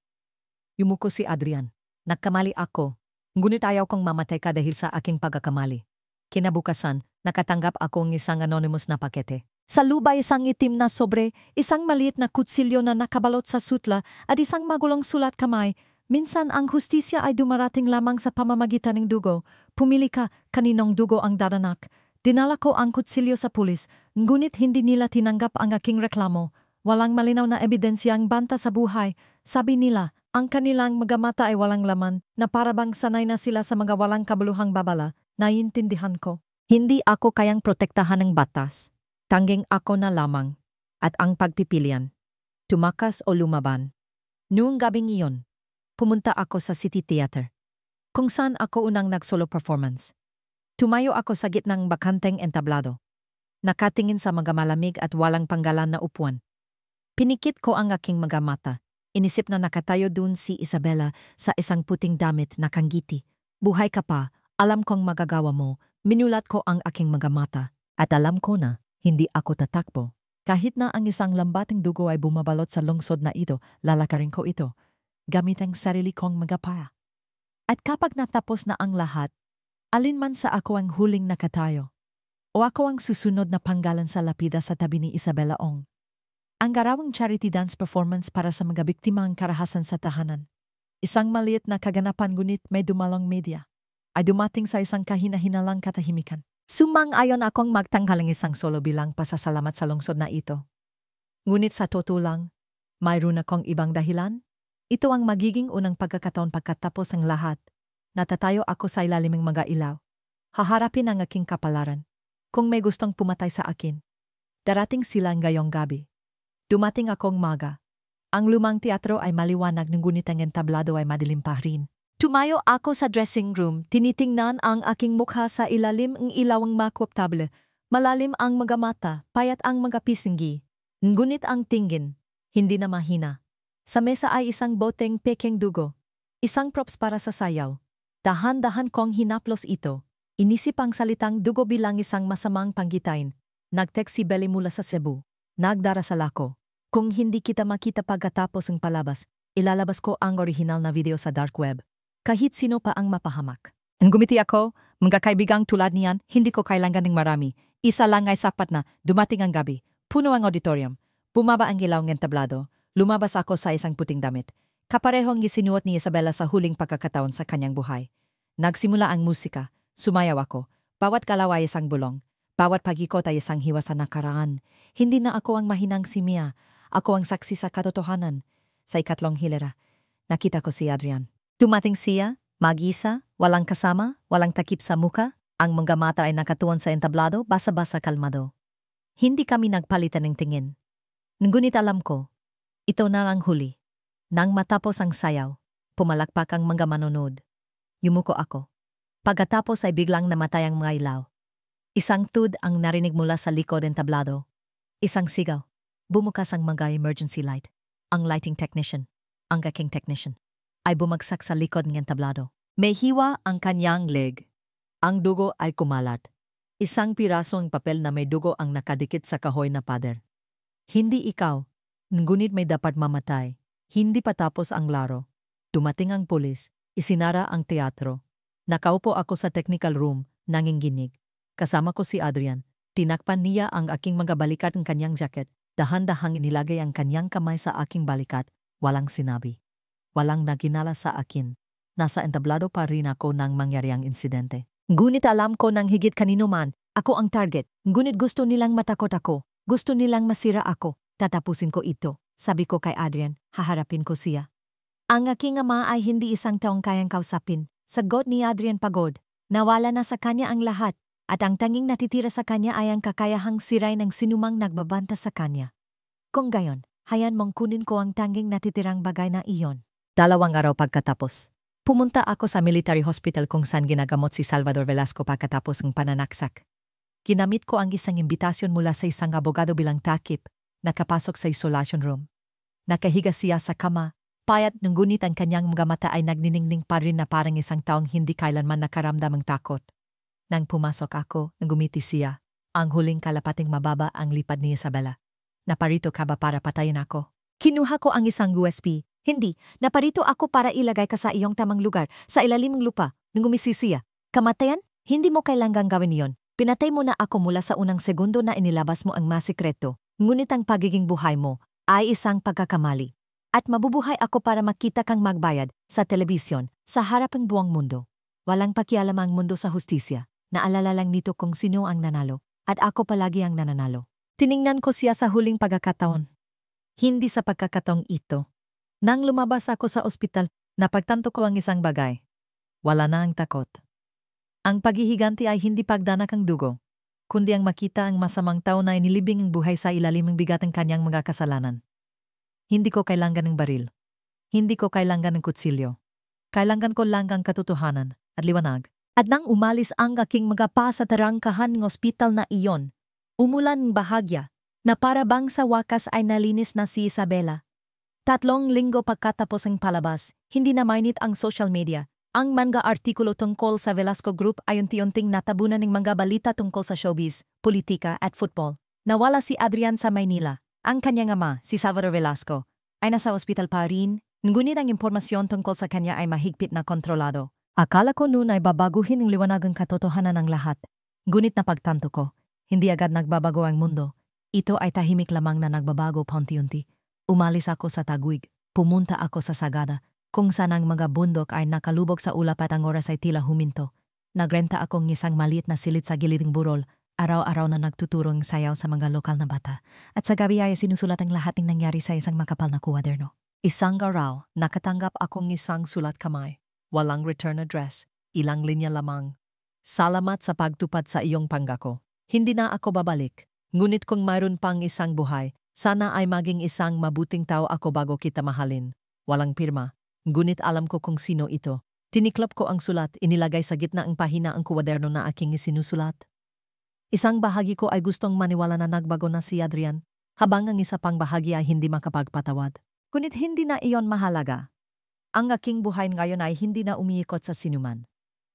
Yumuko si Adrian. Nagkamali ako. Ngunit ayaw kong mamatay ka dahil sa aking pagkakamali. Kinabukasan, nakatanggap akong isang anonymous na pakete. Sa lubay isang itim na sobre, isang maliit na kutsilyo na nakabalot sa sutla at isang magulong sulat kamay. Minsan ang hustisya ay dumarating lamang sa pamamagitan ng dugo. Pumili ka kaninong dugo ang daranak. Dinala ko ang kutsilyo sa pulis, ngunit hindi nila tinanggap ang aking reklamo. Walang malinaw na ebidensya ang banta sa buhay. Sabi nila, ang kanilang mga mata ay walang laman, na parabang sanay na sila sa mga walang kabuluhang babala. Naiintindihan ko. Hindi ako kayang protektahan ng batas. Tanging ako na lamang. At ang pagpipilian. Tumakas o lumaban. Noong gabing iyon, pumunta ako sa City Theater, kung saan ako unang nag-solo performance. Tumayo ako sa gitnang bakanteng entablado. Nakatingin sa mga malamig at walang panggalan na upuan. Pinikit ko ang aking mga mata. Inisip na nakatayo dun si Isabela sa isang puting damit na kanggiti. Buhay ka pa, alam kong magagawa mo. Minulat ko ang aking mga mata. At alam ko na, hindi ako tatakbo. Kahit na ang isang lambating dugo ay bumabalot sa lungsod na ito, lalakarin ko ito. Gamit ang sarili kong mga paa. At kapag natapos na ang lahat, alinman sa ako ang huling nakatayo. O ako ang susunod na panggalan sa lapida sa tabi ni Isabela Ong. Ang garawang charity dance performance para sa mga biktima ng karahasan sa tahanan. Isang maliit na kaganapan ngunit may dumalong media. ay dumating sa isang kahina-hinalang katahimikan. Sumang-ayon akong magtanghalang isang solo bilang pasasalamat sa lungsod na ito. Ngunit sa totoo lang, mayroon akong ibang dahilan. Ito ang magiging unang pagkakataon pagkatapos ng lahat. Natatayo ako sa ilalim ng mga ilaw. Haharapin ang aking kapalaran. Kung may gustong pumatay sa akin, darating sila ngayong gabi. Dumating akong maga. Ang lumang teatro ay maliwanag ngunit ang entablado ay madilim pa rin. Tumayo ako sa dressing room, tinitingnan ang aking mukha sa ilalim ng ilawang makwaptable. Malalim ang mga mata, payat ang mga pisngi. Ngunit ang tingin, hindi na mahina. Sa mesa ay isang boteng pekeng dugo. Isang props para sa sayaw. Dahan-dahan kong hinaplos ito. Inisip ang salitang dugo bilang isang masamang panggitain. Nag-text si Belly mula sa Cebu. Nagdarasal ako. Kung hindi kita makita pagkatapos ng palabas, ilalabas ko ang original na video sa dark web. Kahit sino pa ang mapahamak. Ang gumiti ako, mga kaibigang tulad niyan, hindi ko kailangan ng marami. Isa lang ay sapat na, dumating ang gabi. Puno ang auditorium. Bumaba ang ilaw ng entablado. Lumabas ako sa isang puting damit. Kaparehong isinuot ni Isabela sa huling pagkakataon sa kanyang buhay. Nagsimula ang musika. Sumayaw ako. Bawat galaw ay isang bulong. Bawat pag-ikot ay isang hiwa sa nakaraan. Hindi na ako ang mahinang si Mia. Ako ang saksi sa katotohanan. Sa ikatlong hilera, nakita ko si Adrian. Dumating siya, mag-isa, walang kasama, walang takip sa muka. Ang mga mata ay nakatuon sa entablado, basa-basa kalmado. Hindi kami nagpalitan ng tingin. Ngunit alam ko, ito na ang huli. Nang matapos ang sayaw, pumalakpak ang mga manonood. Yumuko ako. Pagkatapos ay biglang namatay ang mga ilaw. Isang tud ang narinig mula sa likod ng tablado. Isang sigaw. Bumukas ang mga emergency light. Ang lighting technician, ang aking technician, ay bumagsak sa likod ng tablado. May hiwa ang kanyang leg. Ang dugo ay kumalat. Isang pirasong papel na may dugo ang nakadikit sa kahoy na pader. Hindi ikaw, ngunit may dapat mamatay. Hindi patapos ang laro. Dumating ang pulis, isinara ang teatro. Nakaupo ako sa technical room, nanginginig. Kasama ko si Adrian. Tinakpan niya ang aking mga balikat ng kanyang jacket. Dahan-dahang inilagay ang kanyang kamay sa aking balikat. Walang sinabi. Walang naginala sa akin. Nasa entablado pa rin ako nang mangyari ang insidente. Ngunit alam ko nang higit kanino man, ako ang target. Ngunit gusto nilang matakot ako. Gusto nilang masira ako. Tatapusin ko ito. Sabi ko kay Adrian, haharapin ko siya. Ang aking ama ay hindi isang taong kayang kausapin. Sagot ni Adrian pagod. Nawala na sa kanya ang lahat. At ang tanging natitira sa kanya ay ang kakayahang siray ng sinumang nagbabanta sa kanya. Kung gayon, hayan mong kunin ko ang tanging natitirang bagay na iyon. 2 araw pagkatapos, pumunta ako sa military hospital kung saan ginagamot si Salvador Velasco pagkatapos ng pananaksak. Ginamit ko ang isang imbitasyon mula sa isang abogado bilang takip, nakapasok sa isolation room. Nakahiga siya sa kama, payat ngunit ang kanyang mga mata ay nagniningning pa rin na parang isang taong hindi kailanman nakaramdam ng takot. Nang pumasok ako, gumiti siya. Ang huling kalapating mababa ang lipad ni Isabela. Naparito ka ba para patayin ako? Kinuha ko ang isang USB. Hindi, naparito ako para ilagay ka sa iyong tamang lugar, sa ilalim ng lupa, nung umisi siya. Kamatayan? Hindi mo kailangang gawin iyon. Pinatay mo na ako mula sa unang segundo na inilabas mo ang masikreto. Ngunit ang pagiging buhay mo ay isang pagkakamali. At mabubuhay ako para makita kang magbayad sa telebisyon, sa harap ng buong mundo. Walang pakialam ang mundo sa hustisya. Naalala lang nito kung sino ang nanalo, at ako palagi ang nananalo. Tiningnan ko siya sa huling pagkakataon. Hindi sa pagkakataong ito. Nang lumabas ako sa ospital, napagtanto ko ang isang bagay. Wala na ang takot. Ang paghihiganti ay hindi pagdanak ang dugo, kundi ang makita ang masamang tao na inilibing ang buhay sa ilalim ng bigat ng kanyang mga kasalanan. Hindi ko kailangan ng baril. Hindi ko kailangan ng kutsilyo. Kailangan ko lang ang katotohanan at liwanag. At nang umalis ang aking mga pa sa tarangkahan ng ospital na iyon, umulan ng bahagya na para bang sa wakas ay nalinis na si Isabela. 3 linggo pagkatapos ng palabas, hindi na mainit ang social media. Ang mga artikulo tungkol sa Velasco Group ay unti-unting natabunan ng mga balita tungkol sa showbiz, politika at football. Nawala si Adrian sa Maynila. Ang kanyang ama, si Salvador Velasco, ay nasa ospital pa rin, ngunit ang impormasyon tungkol sa kanya ay mahigpit na kontrolado. Akala ko noon ay babaguhin ng liwanag ang katotohanan ng lahat. Ngunit napagtanto ko, hindi agad nagbabago ang mundo. Ito ay tahimik lamang na nagbabago paunti-unti. Umalis ako sa Taguig, pumunta ako sa Sagada, kung saan ang mga bundok ay nakalubog sa ulap at ang oras ay tila huminto. Nagrenta akong isang maliit na silid sa gilid ng burol. Araw-araw na nagtuturong sayaw sa mga lokal na bata. At sa gabi ay sinusulat ang lahat ng nangyari sa isang makapal na kuwaderno. Isang araw, nakatanggap akong isang sulat kamay. Walang return address. Ilang linya lamang. Salamat sa pagtupad sa iyong pangako. Hindi na ako babalik. Ngunit kung mayroon pang isang buhay, sana ay maging isang mabuting tao ako bago kita mahalin. Walang pirma. Ngunit alam ko kung sino ito. Tiniklop ko ang sulat, inilagay sa gitna ang pahina ang kuwaderno na aking isinusulat. Isang bahagi ko ay gustong maniwala na nagbago na si Adrian, habang ang isa pang bahagi ay hindi makapagpatawad. Ngunit hindi na iyon mahalaga. Ang aking buhay ngayon ay hindi na umiikot sa sinuman,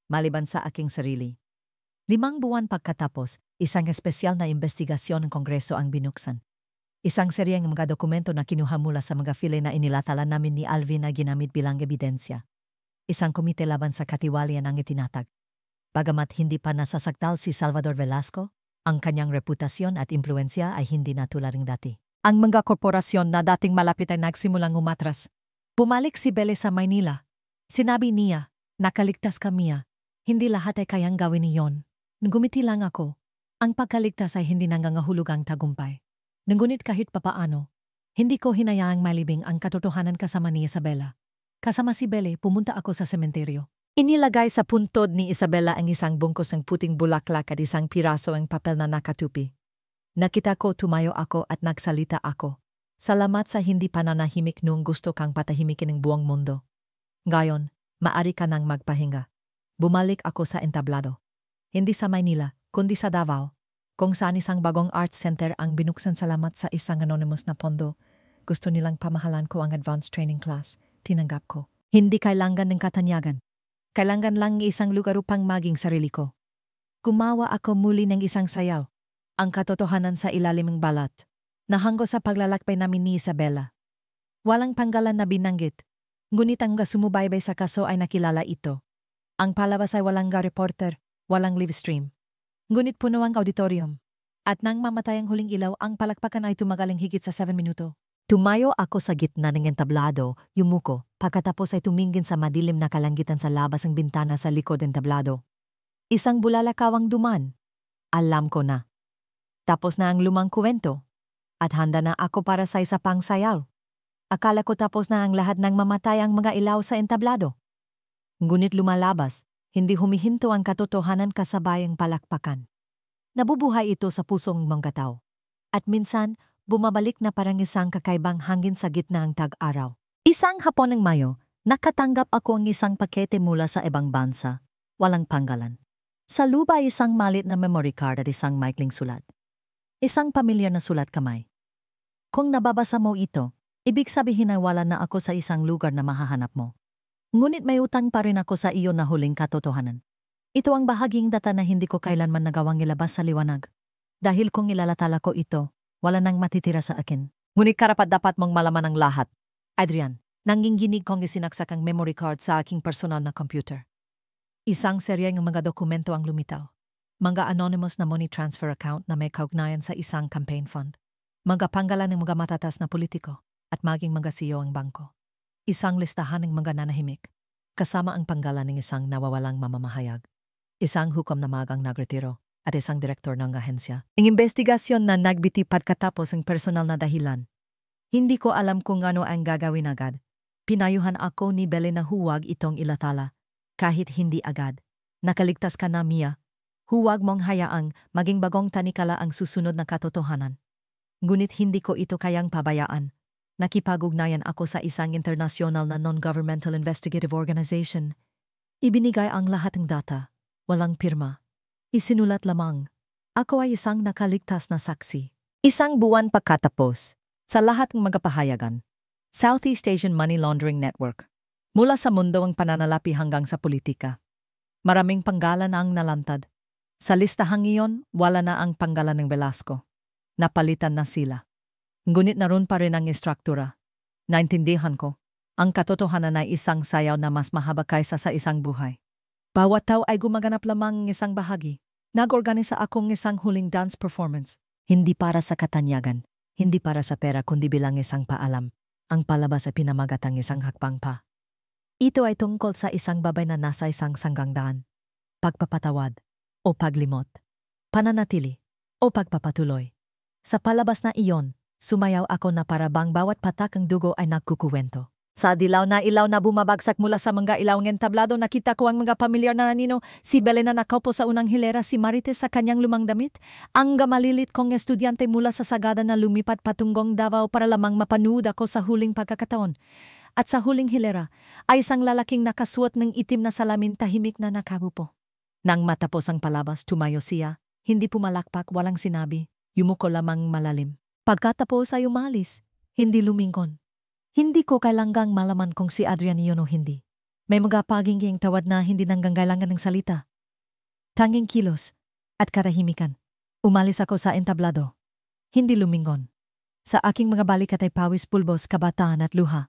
maliban sa aking sarili. 5 buwan pagkatapos, isang espesyal na investigasyon ng Kongreso ang binuksan. Isang seryeng mga dokumento na kinuha mula sa mga file na inilatala namin ni Alvin na ginamit bilang ebidensya. Isang komite laban sa katiwalian ang itinatag. Bagamat hindi pa nasasaktal si Salvador Velasco, ang kanyang reputasyon at impluensya ay hindi na tulad ng dati. Ang mga korporasyon na dating malapit ay nagsimulang umatras. Bumalik si Bele sa Maynila. Sinabi niya, nakaligtas kami. Hindi lahat ay kayang gawin niyon. Ngumiti lang ako. Ang pagkaligtas ay hindi nangangahulugang tagumpay. Ngunit kahit papaano, hindi ko hinayaang malibing ang katotohanan kasama ni Isabela. Kasama si Bele, pumunta ako sa sementeryo. Inilagay sa puntod ni Isabela ang isang bungkos ng puting bulaklak at isang piraso ang papel na nakatupi. Nakita ko, tumayo ako at nagsalita ako. Salamat sa hindi pananahimik nung gusto kang patahimikin ng buong mundo. Ngayon, maari ka nang magpahinga. Bumalik ako sa entablado. Hindi sa Maynila, kundi sa Davao, kung saan isang bagong art center ang binuksan salamat sa isang anonymous na pondo. Gusto nilang pamahalan ko ang advanced training class. Tinanggap ko. Hindi kailangan ng katanyagan. Kailangan lang isang lugar upang maging sarili ko. Gumawa ako muli ng isang sayaw. Ang katotohanan sa ilalim ng balat. Nahanggo sa paglalakbay namin ni Isabela. Walang panggalan na binanggit. Ngunit ang sumubaybay sa kaso ay nakilala ito. Ang palabas ay walang reporter, walang live stream. Ngunit puno ang auditorium. At nang mamatay ang huling ilaw, ang palakpakan ay tumagaling higit sa 7 minuto. Tumayo ako sa gitna ng entablado, yumuko, pagkatapos ay tumingin sa madilim na kalangitan sa labas ng bintana sa likod ng entablado. Isang bulalakaw ang duman. Alam ko na. Tapos na ang lumang kwento. At handa na ako para sa isa pang sayaw. Akala ko tapos na ang lahat ng mamatay ang mga ilaw sa entablado. Ngunit lumalabas, hindi humihinto ang katotohanan kasabay ang palakpakan. Nabubuhay ito sa pusong mga tao. At minsan, bumabalik na parang isang kakaibang hangin sa gitna ng tag-araw. Isang hapon ng Mayo, nakatanggap ako ng isang pakete mula sa ibang bansa. Walang panggalan. Sa lupa isang malit na memory card at isang maikling sulat. Isang pamilyar na sulat kamay. Kung nababasa mo ito, ibig sabihin ay wala na ako sa isang lugar na mahahanap mo. Ngunit may utang pa rin ako sa iyo na huling katotohanan. Ito ang bahaging data na hindi ko kailanman nagawang ilabas sa liwanag. Dahil kung ilalatala ko ito, wala nang matitira sa akin. Ngunit karapat-dapat mong malaman ang lahat. Adrian, nanginginig kong isinaksak ang memory card sa aking personal na computer. Isang serye ng mga dokumento ang lumitaw. Mga anonymous na money transfer account na may kaugnayan sa isang campaign fund. Mga panggalan ng mga matatas na politiko at maging mga CEO ang bangko. Isang listahan ng mga nanahimik. Kasama ang panggalan ng isang nawawalang mamamahayag. Isang hukom na magang nagretiro. At isang direktor ng ahensya. Ang investigasyon na nagbiti pagkatapos ang personal na dahilan. Hindi ko alam kung ano ang gagawin agad. Pinayuhan ako ni Bele na huwag itong ilatala. Kahit hindi agad. Nakaligtas ka na, Mia. Huwag mong hayaang maging bagong tanikala ang susunod na katotohanan. Ngunit hindi ko ito kayang pabayaan. Nakipag-ugnayan ako sa isang international na non-governmental investigative organization. Ibinigay ang lahat ng data. Walang pirma. Isinulat lamang, ako ay isang nakaligtas na saksi. Isang buwan pagkatapos, sa lahat ng mga pahayagan, Southeast Asian Money Laundering Network, mula sa mundo ang pananalapi hanggang sa politika. Maraming panggalan ang nalantad. Sa listahang iyon, wala na ang panggalan ng Velasco. Napalitan na sila. Ngunit naroon pa rin ang istruktura. Naintindihan ko, ang katotohanan ay isang sayaw na mas mahaba kaysa sa isang buhay. Bawat tao ay gumaganap lamang ng isang bahagi. Nag-organisa akong isang huling dance performance. Hindi para sa katanyagan, hindi para sa pera kundi bilang isang paalam. Ang palabas ay pinamagatang isang hakbang pa. Ito ay tungkol sa isang babay na nasa isang sanggangdaan. pagpapatawad, o paglimot, pananatili, o pagpapatuloy. Sa palabas na iyon, sumayaw ako na para bang bawat patak ng dugo ay nagkukuwento. Sa dilaw na ilaw na bumabagsak mula sa mga ilaw ng tablado, nakita ko ang mga pamilyar na nanino, si Belen na nakaupo sa unang hilera, si Marites sa kanyang lumang damit, ang gamalilit kong estudyante mula sa Sagada na lumipat patungong Davao para lamang mapanood ako sa huling pagkakataon. At sa huling hilera ay isang lalaking nakasuot ng itim na salamin, tahimik na nakabupo. Nang matapos ang palabas, tumayo siya, hindi pumalakpak, walang sinabi, yumuko lamang malalim. Pagkatapos ay umalis, hindi lumingon. Hindi ko kailangang malaman kung si Adrian iyon o hindi. May mga pagiging tawad na hindi nanggangailangan ng salita. Tanging kilos at katahimikan. Umalis ako sa entablado. Hindi lumingon. Sa aking mga balikat ay pawis, pulbos, kabataan at luha.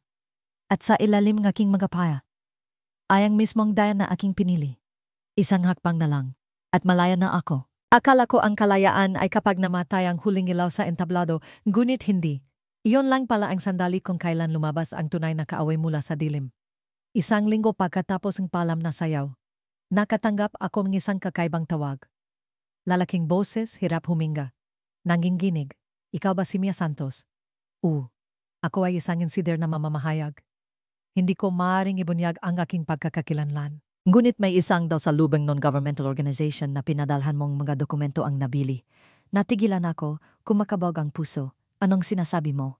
At sa ilalim ng aking mga paya ay ang mismong daya na aking pinili. Isang hakbang na lang at malaya na ako. Akala ko ang kalayaan ay kapag namatay ang huling ilaw sa entablado, ngunit hindi. Iyon lang pala ang sandali kung kailan lumabas ang tunay na kaaway mula sa dilim. Isang linggo pagkatapos ng palam na sayaw, nakatanggap ako ng isang kakaibang tawag. Lalaking boses, hirap huminga. Nanginginig, ikaw ba si Mia Santos? Ako ay isang insider na mamamahayag. Hindi ko maaaring ibunyag ang aking pagkakakilanlan. Ngunit may isang daw sa lubang non-governmental organization na pinadalhan mong mga dokumento ang nabili. Natigilan ako, kumakabog ang puso. Anong sinasabi mo?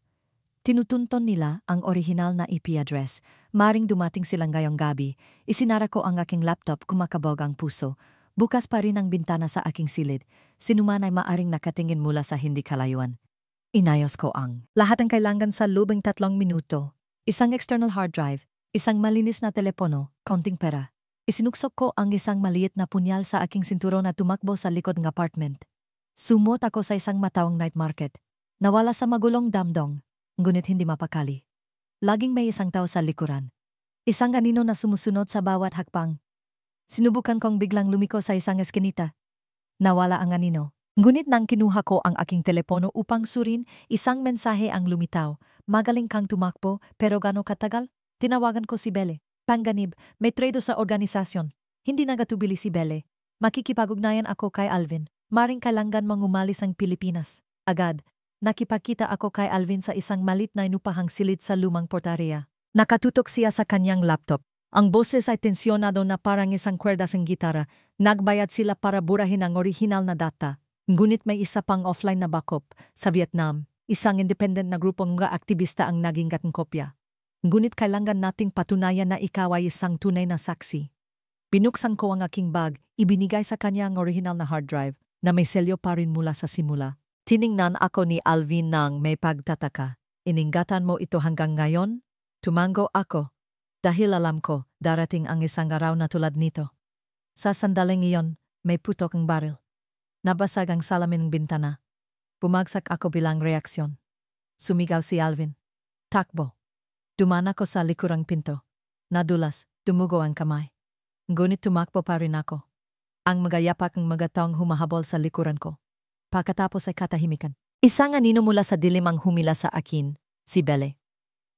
Tinutunton nila ang orihinal na IP address. Maring dumating silang ngayong gabi. Isinara ko ang aking laptop, kumakabog ang puso. Bukas pa rin ang bintana sa aking silid. Sinuman ay maaring nakatingin mula sa hindi kalayuan. Inayos ko ang lahat ng kailangan sa lubing 3 minuto. Isang external hard drive, isang malinis na telepono, kaunting pera. Isinuksok ko ang isang maliit na punyal sa aking sinturon at tumakbo sa likod ng apartment. Sumot ako sa isang matawang night market. Nawala sa magulong damdong, ngunit hindi mapakali. Laging may isang tao sa likuran. Isang anino na sumusunod sa bawat hakbang. Sinubukan kong biglang lumiko sa isang eskinita. Nawala ang anino. Ngunit nang kinuha ko ang aking telepono upang surin, isang mensahe ang lumitaw. Magaling kang tumakbo, pero gano katagal? Tinawagan ko si Belle. Panganib, may tredo sa organisasyon. Hindi nagatubili si Belle. Makikipag-ugnayan ako kay Alvin. Maring kailangan mong umalis ang Pilipinas. Agad. Nakipagkita ako kay Alvin sa isang malit na inupahang silid sa lumang portaria. Nakatutok siya sa kanyang laptop. Ang boses ay tensyonado na parang isang kwerdas ng gitara. Nagbayad sila para burahin ang orihinal na data. Ngunit may isa pang offline na backup sa Vietnam. Isang independent na grupong mga aktivista ang naging kopya. Ngunit kailangan nating patunayan na ikaw ay isang tunay na saksi. Binuksan ko ang aking bag, ibinigay sa kanya ang orihinal na hard drive na may selyo pa rin mula sa simula. Tiningnan ako ni Alvin nang may pagtataka. Iningatan mo ito hanggang ngayon? Tumango ako. Dahil alam ko, darating ang isang araw na tulad nito. Sa sandaling iyon, may putok ang baril. Nabasag ang salamin ng bintana. Bumagsak ako bilang reaksyon. Sumigaw si Alvin. Takbo. Duman ako sa likurang pinto. Nadulas, tumugo ang kamay. Ngunit tumakbo pa rin ako. Ang magayapak ng mga taong humahabol sa likuran ko. Pagkatapos ay katahimikan. Isang anino mula sa dilim ang humila sa akin, si Belle.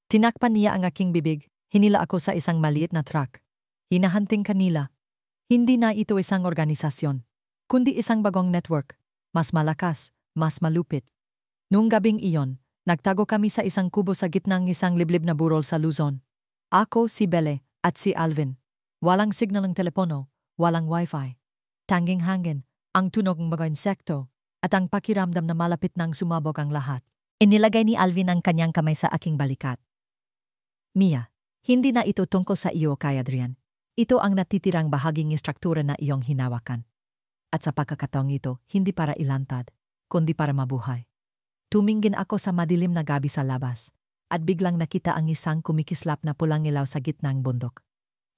Tinakpan niya ang aking bibig, hinila ako sa isang maliit na truck. Hinahanting kanila. Hindi na ito isang organisasyon, kundi isang bagong network. Mas malakas, mas malupit. Noong gabing iyon, nagtago kami sa isang kubo sa gitna ng isang liblib na burol sa Luzon. Ako, si Belle, at si Alvin. Walang signal ng telepono, walang wifi. Tanging hangin, ang tunog ng mga insekto, at ang pakiramdam na malapit nang sumabog ang lahat. Inilagay ni Alvin ang kanyang kamay sa aking balikat. Mia, hindi na ito tungkol sa iyo kay Adrian. Ito ang natitirang bahaging istruktura na iyong hinawakan. At sa pagkakataong ito, hindi para ilantad, kundi para mabuhay. Tumingin ako sa madilim na gabi sa labas, at biglang nakita ang isang kumikislap na pulang ilaw sa gitna ng bundok.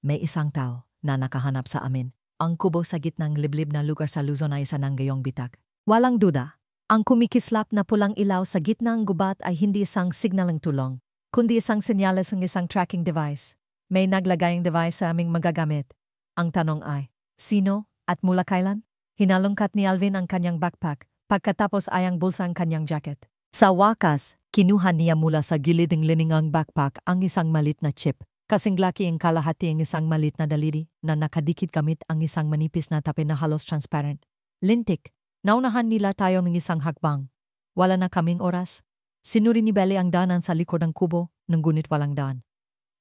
May isang tao na nakahanap sa amin. Ang kubo sa gitnang liblib na lugar sa Luzon ay isa ng gayong bitag. Walang duda, ang kumikislap na pulang ilaw sa gitna ng gubat ay hindi isang signal ng tulong, kundi isang senyales ng isang tracking device. May naglagayang device sa aming magagamit. Ang tanong ay, sino at mula kailan? Hinalungkat ni Alvin ang kanyang backpack, pagkatapos ay ang bulsa ang kanyang jacket. Sa wakas, kinuha niya mula sa gilid ng liningang backpack ang isang malit na chip. Kasing laki ang kalahati ang isang malit na daliri na nakadikit gamit ang isang manipis na tape na halos transparent. Lintik, naunahan nila tayo ng isang hakbang. Wala na kaming oras. Sinuri ni Belle ang daanan sa likod ng kubo, ngunit walang daan.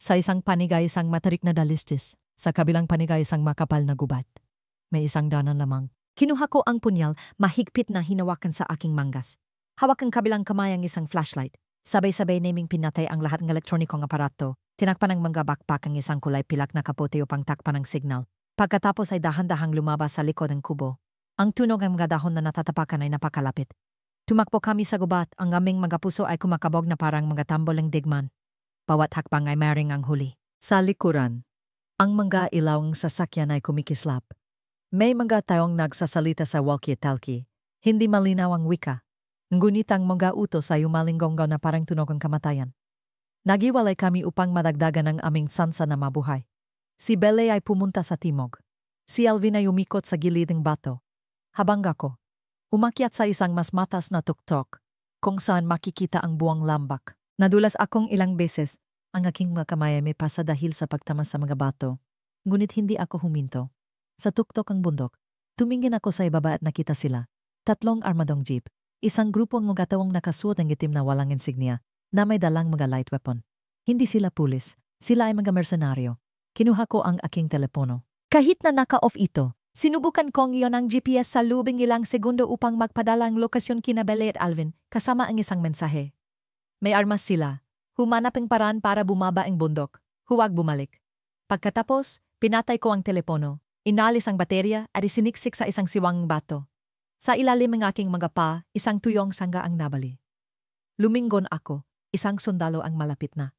Sa isang panig ay isang matarik na dalistis, sa kabilang panig ay isang makapal na gubat. May isang daanan lamang. Kinuha ko ang punyal, mahigpit na hinawakan sa aking manggas. Hawak ang kabilang kamay ang isang flashlight. Sabay-sabay naming pinatay ang lahat ng elektronikong aparato. Tinakpan ng mga backpack ang isang kulay pilak na kapote upang takpan ang signal. Pagkatapos ay dahan-dahang lumabas sa likod ng kubo. Ang tunog ng mga dahon na natatapakan ay napakalapit. Tumakbo kami sa gubat, ang aming mga puso ay kumakabog na parang mga tambol ng digman. Bawat hakbang ay maring ang huli. Sa likuran, ang mga ilawang sasakyan ay kumikislap. May mga taong nagsasalita sa walkie-talkie. Hindi malinaw ang wika. Ngunit ang mga utos ay umalinggonggaw na parang tunog ng kamatayan. Nagiwalay kami upang madagdagan ang aming sansa na mabuhay. Si Belle ay pumunta sa timog. Si Alvin ay umikot sa gilid ng bato. Habang ako, umakyat sa isang mas matas na tuktok, kung saan makikita ang buwang lambak. Nadulas akong ilang beses, ang aking mga kamay ay may pasa dahil sa pagtamas sa mga bato. Ngunit hindi ako huminto. Sa tuktok ang bundok, tumingin ako sa ibaba at nakita sila. 3 armadong jeep, isang grupo ng mga tawang nakasuot ng itim na walang insignia, na may dalang mga light weapon. Hindi sila pulis, sila ay mga mersenaryo. Kinuha ko ang aking telepono. Kahit na naka-off ito, sinubukan kong iyon ang GPS sa lubing ilang segundo upang magpadala ang lokasyon kina Belle at Alvin kasama ang isang mensahe. May armas sila. Humanap ang paraan para bumaba ang bundok. Huwag bumalik. Pagkatapos, pinatay ko ang telepono. Inalis ang baterya at isiniksik sa isang siwang bato. Sa ilalim ng aking mga pa, isang tuyong sangga ang nabali. Lumingon ako. Isang sundalo ang malapit na.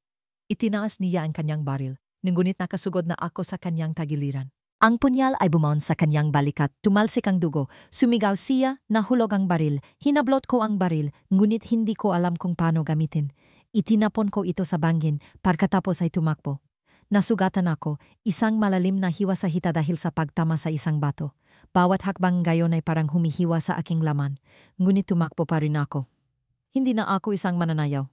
Itinaas niya ang kanyang baril, ngunit nakasugod na ako sa kanyang tagiliran. Ang punyal ay bumaon sa kanyang balikat, tumalsik ang dugo, sumigaw siya, nahulog ang baril, hinablot ko ang baril, ngunit hindi ko alam kung paano gamitin. Itinapon ko ito sa bangin, pagkatapos ay tumakbo. Nasugatan ako, isang malalim na hiwa sa hita dahil sa pagtama sa isang bato. Bawat hakbang gayon ay parang humihiwa sa aking laman, ngunit tumakbo pa rin ako. Hindi na ako isang mananayaw.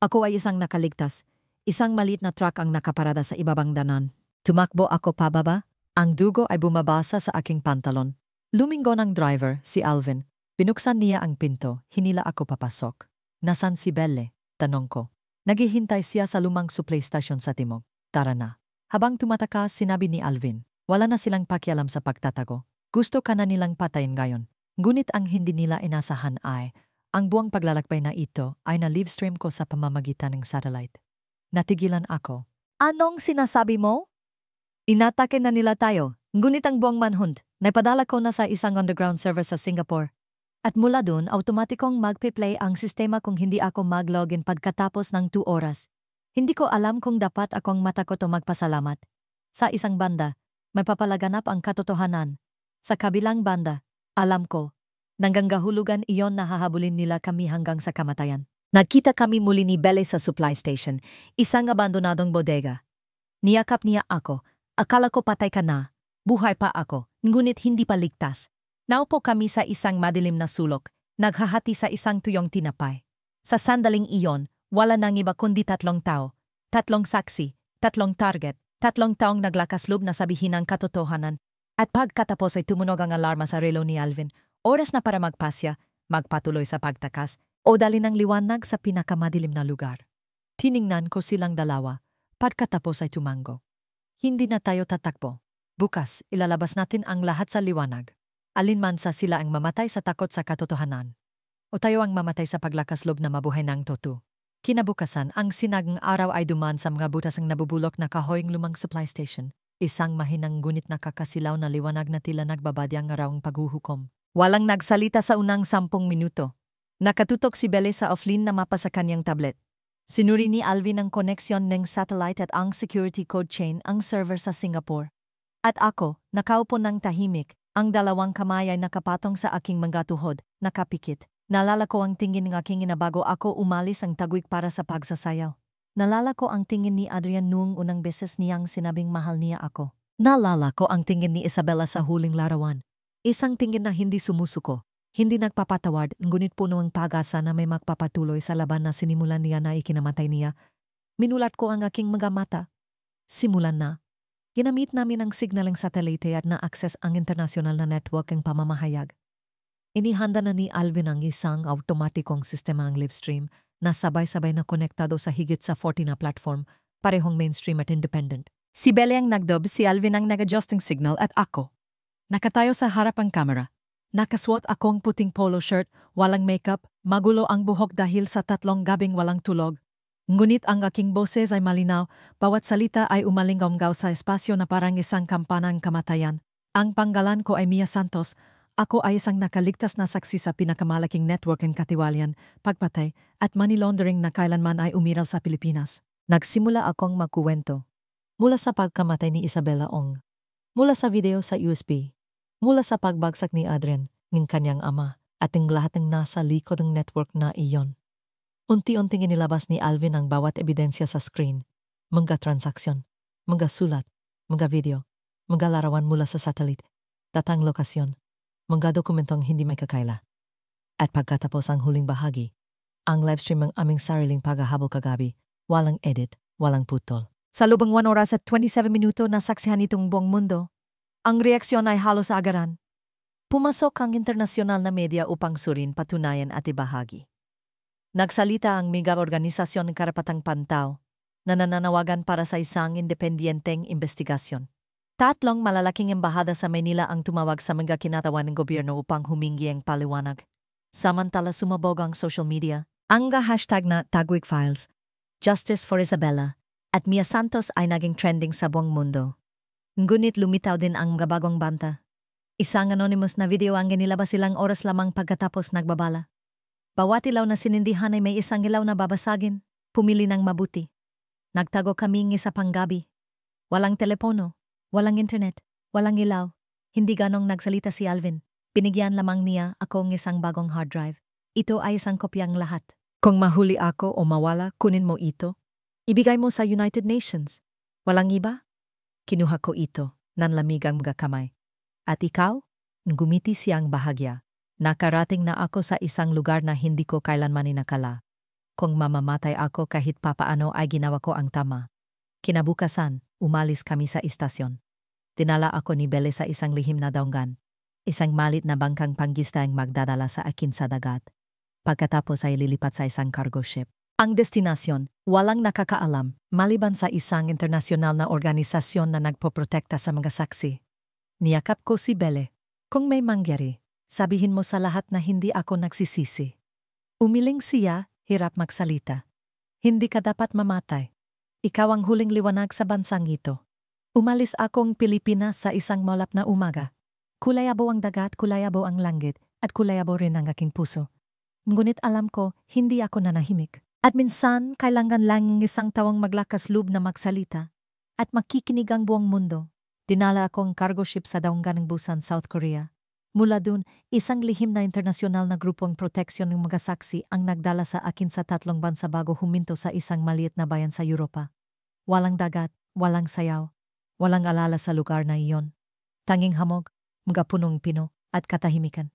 Ako ay isang nakaligtas. Isang maliit na truck ang nakaparada sa ibabang danan. Tumakbo ako pababa. Ang dugo ay bumabasa sa aking pantalon. Lumingon ang driver, si Alvin. Binuksan niya ang pinto. Hinila ako papasok. Nasaan si Belle? Tanong ko. Naghihintay siya sa lumang supply station sa timog. Tara na. Habang tumatakas, sinabi ni Alvin. Wala na silang pakialam sa pagtatago. Gusto ka na nilang patayin ngayon. Ngunit ang hindi nila inasahan ay ang buwang paglalakbay na ito ay na-livestream ko sa pamamagitan ng satellite. Natigilan ako. Anong sinasabi mo? Inatake na nila tayo, ngunit ang buwang manhunt, naipadala ko na sa isang underground server sa Singapore. At mula doon, automatikong magpe-play ang sistema kung hindi ako mag-login pagkatapos ng 2 oras. Hindi ko alam kung dapat akong matakot o magpasalamat. Sa isang banda, may papalaganap ang katotohanan. Sa kabilang banda, alam ko, nanggangahulugan iyon na hahabulin nila kami hanggang sa kamatayan. Nagkita kami muli ni Belle sa supply station, isang abandonadong bodega. Niyakap niya ako. Akala ko patay ka na. Buhay pa ako, ngunit hindi pa ligtas. Naupo kami sa isang madilim na sulok, naghahati sa isang tuyong tinapay. Sa sandaling iyon, wala nang iba kundi 3 tao. 3 saksi, 3 target, 3 taong naglakasloob na sabihin ang katotohanan. At pagkatapos ay tumunog ang alarma sa relo ni Alvin. Oras na para magpasya, magpatuloy sa pagtakas, o dali ng liwanag sa pinakamadilim na lugar. Tiningnan ko silang dalawa, pagkatapos ay tumango. Hindi na tayo tatakbo. Bukas, ilalabas natin ang lahat sa liwanag. Alinman sa sila ang mamatay sa takot sa katotohanan. O tayo ang mamatay sa paglakasloob na mabuhay ng toto. Kinabukasan, ang sinagang araw ay dumaan sa mga butas ng nabubulok na kahoying lumang supply station. Isang mahinang ngunit nakakasilaw na liwanag na tila nagbabadyang arawang paghuhukom. Walang nagsalita sa unang 10 minuto. Nakatutok si Belle sa offline na mapa sa kanyang tablet. Sinuri ni Alvin ang koneksyon ng satellite at ang security code chain ang server sa Singapore. At ako, nakaupo ng tahimik, ang 2 kamay ay nakapatong sa aking mga tuhod, nakapikit. Nalala ko ang tingin ng aking ina bago ako umalis ang tagwik para sa pagsasayaw. Nalala ko ang tingin ni Adrian noong unang beses niyang sinabing mahal niya ako. Nalala ko ang tingin ni Isabella sa huling larawan. Isang tingin na hindi sumusuko, hindi nagpapatawad, ngunit puno ang pag-asa na may magpapatuloy sa laban na sinimulan niya na ikinamatay niya. Minulat ko ang aking mga mata. Simulan na. Ginamit namin ang signaling satellite at na-access ang international na network ng pamamahayag. Inihanda na ni Alvin ang isang automatikong sistema ang live stream na sabay-sabay na konektado sa higit sa 40 na platform, parehong mainstream at independent. Si Belle ang nagdob, si Alvin ang nag-adjusting signal at ako. Nakatayo sa harap ang camera. Nakaswat akong puting polo shirt, walang makeup, magulo ang buhok dahil sa 3 gabing walang tulog. Ngunit ang aking boses ay malinaw, bawat salita ay umalinggaw sa espasyo na parang isang kampana ng kamatayan. Ang panggalan ko ay Mia Santos. Ako ay isang nakaligtas na saksi sa pinakamalaking network ng katiwalian, pagpatay at money laundering na kailanman ay umiral sa Pilipinas. Nagsimula akong magkuwento. Mula sa pagkamatay ni Isabela Ong. Mula sa video sa USB. Mula sa pagbagsak ni Adrian, ng kanyang ama, at ang lahat ng nasa likod ng network na iyon. Unti-unting inilabas ni Alvin ang bawat ebidensya sa screen. Mga transaksyon, mga sulat, mga video, mga larawan mula sa satellite, datang lokasyon, mga dokumentong hindi may kakaila. At pagkatapos ang huling bahagi, ang livestream ng aming sariling paghahabol kagabi, walang edit, walang putol. Sa lubang 1 oras at 27 minuto na saksihan itong buong mundo, ang reaksyon ay halos agaran. Pumasok ang internasyonal na media upang surin, patunayan at ibahagi. Nagsalita ang mega organisasyon ng karapatang pantaw na nananawagan para sa isang independenteng investigasyon. 3 malalaking embahada sa Manila ang tumawag sa mga kinatawan ng gobyerno upang humingi ang paliwanag. Samantala sumabog ang social media. Ang hashtag na Tagwig Files, Justice for Isabela, at Mia Santos ay naging trending sa buong mundo. Ngunit lumitaw din ang mga bagong banta. Isang anonymous na video ang ginilabas ilang oras lamang pagkatapos nagbabala. Bawat ilaw na sinindihan ay may isang ilaw na babasagin. Pumili ng mabuti. Nagtago kaming isa pang gabi. Walang telepono, walang internet, walang ilaw. Hindi ganong nagsalita si Alvin. Binigyan lamang niya ako ng isang bagong hard drive. Ito ay isang kopyang lahat. Kung mahuli ako o mawala, kunin mo ito. Ibigay mo sa United Nations. Walang iba? Kinuha ko ito, nanlamig ang mga kamay. At ikaw? Gumiti siyang bahagya. Nakarating na ako sa isang lugar na hindi ko kailanman inakala. Kung mamamatay ako kahit papaano ay ginawa ko ang tama. Kinabukasan, umalis kami sa istasyon. Dinala ako ni Belle sa isang lihim na daungan. Isang malit na bangkang panggista ang magdadala sa akin sa dagat. Pagkatapos ay lilipat sa isang cargo ship. Ang destinasyon, walang nakakaalam, maliban sa isang internasyonal na organisasyon na nagpoprotekta sa mga saksi. Niyakap ko si Belle. Kung may mangyari, sabihin mo sa lahat na hindi ako nagsisisi. Umiling siya, hirap magsalita. Hindi ka dapat mamatay. Ikaw ang huling liwanag sa bansang ito. Umalis akong Pilipinas sa isang malap na umaga. Kulayabo ang dagat, kulayabo ang langit, at kulayabo rin ang aking puso. Ngunit alam ko, hindi ako nanahimik. At minsan, kailangan lang ng isang tawang maglakas loob na magsalita at makikinig ang buong mundo. Dinala akong cargo ship sa daungan ng Busan, South Korea. Mula dun, isang lihim na internasyonal na grupong proteksyon ng mga saksi ang nagdala sa akin sa 3 bansa bago huminto sa isang maliit na bayan sa Europa. Walang dagat, walang sayaw, walang alala sa lugar na iyon. Tanging hamog, mga punong pino, at katahimikan.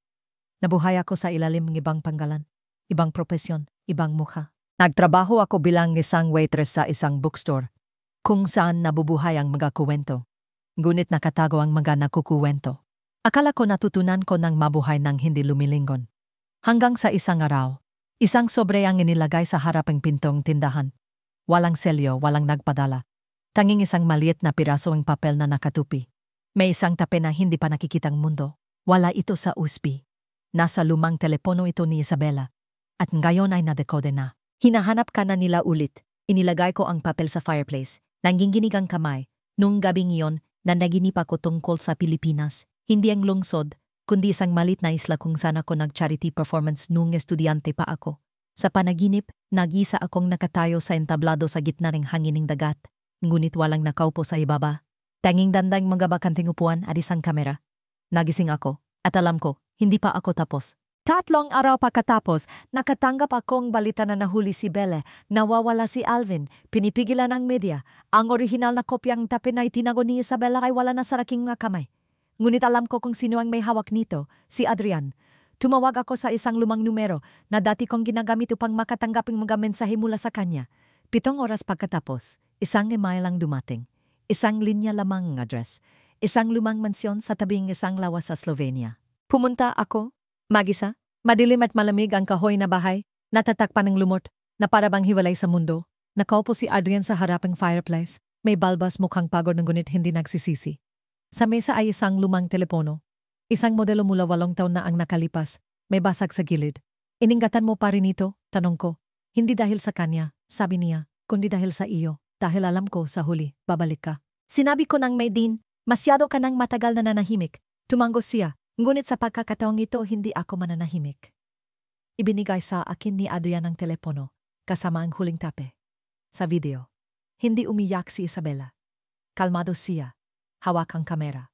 Nabuhay ako sa ilalim ng ibang panggalan, ibang propesyon, ibang mukha. Nagtrabaho ako bilang isang waitress sa isang bookstore, kung saan nabubuhay ang mga kuwento. Ngunit nakatago ang mga nakukuwento. Akala ko natutunan ko ng mabuhay ng hindi lumilingon. Hanggang sa isang araw, isang sobre ang inilagay sa harapang pintong tindahan. Walang selyo, walang nagpadala. Tanging isang maliit na piraso ng papel na nakatupi. May isang tape na hindi pa nakikitang mundo. Wala ito sa USB. Nasa lumang telepono ito ni Isabela. At ngayon ay nadekode na. Hinahanap ka na nila ulit. Inilagay ko ang papel sa fireplace. Nangginginig ang kamay. Nung gabing iyon, nanaginip ako tungkol sa Pilipinas. Hindi ang lungsod, kundi isang malit na isla kung saan ako nag-charity performance nung estudyante pa ako. Sa panaginip, nag-isa akong nakatayo sa entablado sa gitna ng hangining dagat. Ngunit walang nakaupo sa ibaba. Tanging dandang mga bakanting upuan at isang kamera. Nagising ako, at alam ko, hindi pa ako tapos. 3 araw pagkatapos, nakatanggap akong balita na nahuli si Belle, nawawala si Alvin, pinipigilan ang media. Ang orihinal na kopyang tape na itinago ni Isabela ay wala na sa aking mga kamay. Ngunit alam ko kung sino ang may hawak nito, si Adrian. Tumawag ako sa isang lumang numero na dati kong ginagamit upang makatanggap ang mga mensahe mula sa kanya. 7 oras pagkatapos, isang email ang dumating. Isang linya lamang ng address. Isang lumang mansyon sa tabing isang lawas sa Slovenia. Pumunta ako, mag-isa. Madilim at malamig ang kahoy na bahay, natatakpan ng lumot, na parabang hiwalay sa mundo. Nakaupo si Adrian sa harapang fireplace. May balbas mukhang pagod ng ngunit hindi nagsisisi. Sa mesa ay isang lumang telepono. Isang modelo mula 8 taon na ang nakalipas. May basag sa gilid. Iningatan mo pa rin ito? Tanong ko. Hindi dahil sa kanya, sabi niya, kundi dahil sa iyo. Dahil alam ko sa huli, babalik ka. Sinabi ko ng may din, masyado ka nang matagal na nanahimik. Tumango siya, ngunit sa pagkakataong ito hindi ako mananahimik. Ibinigay sa akin ni Adrian ang telepono, kasama ang huling tape. Sa video, hindi umiyak si Isabela. Kalmado siya, hawak ang kamera.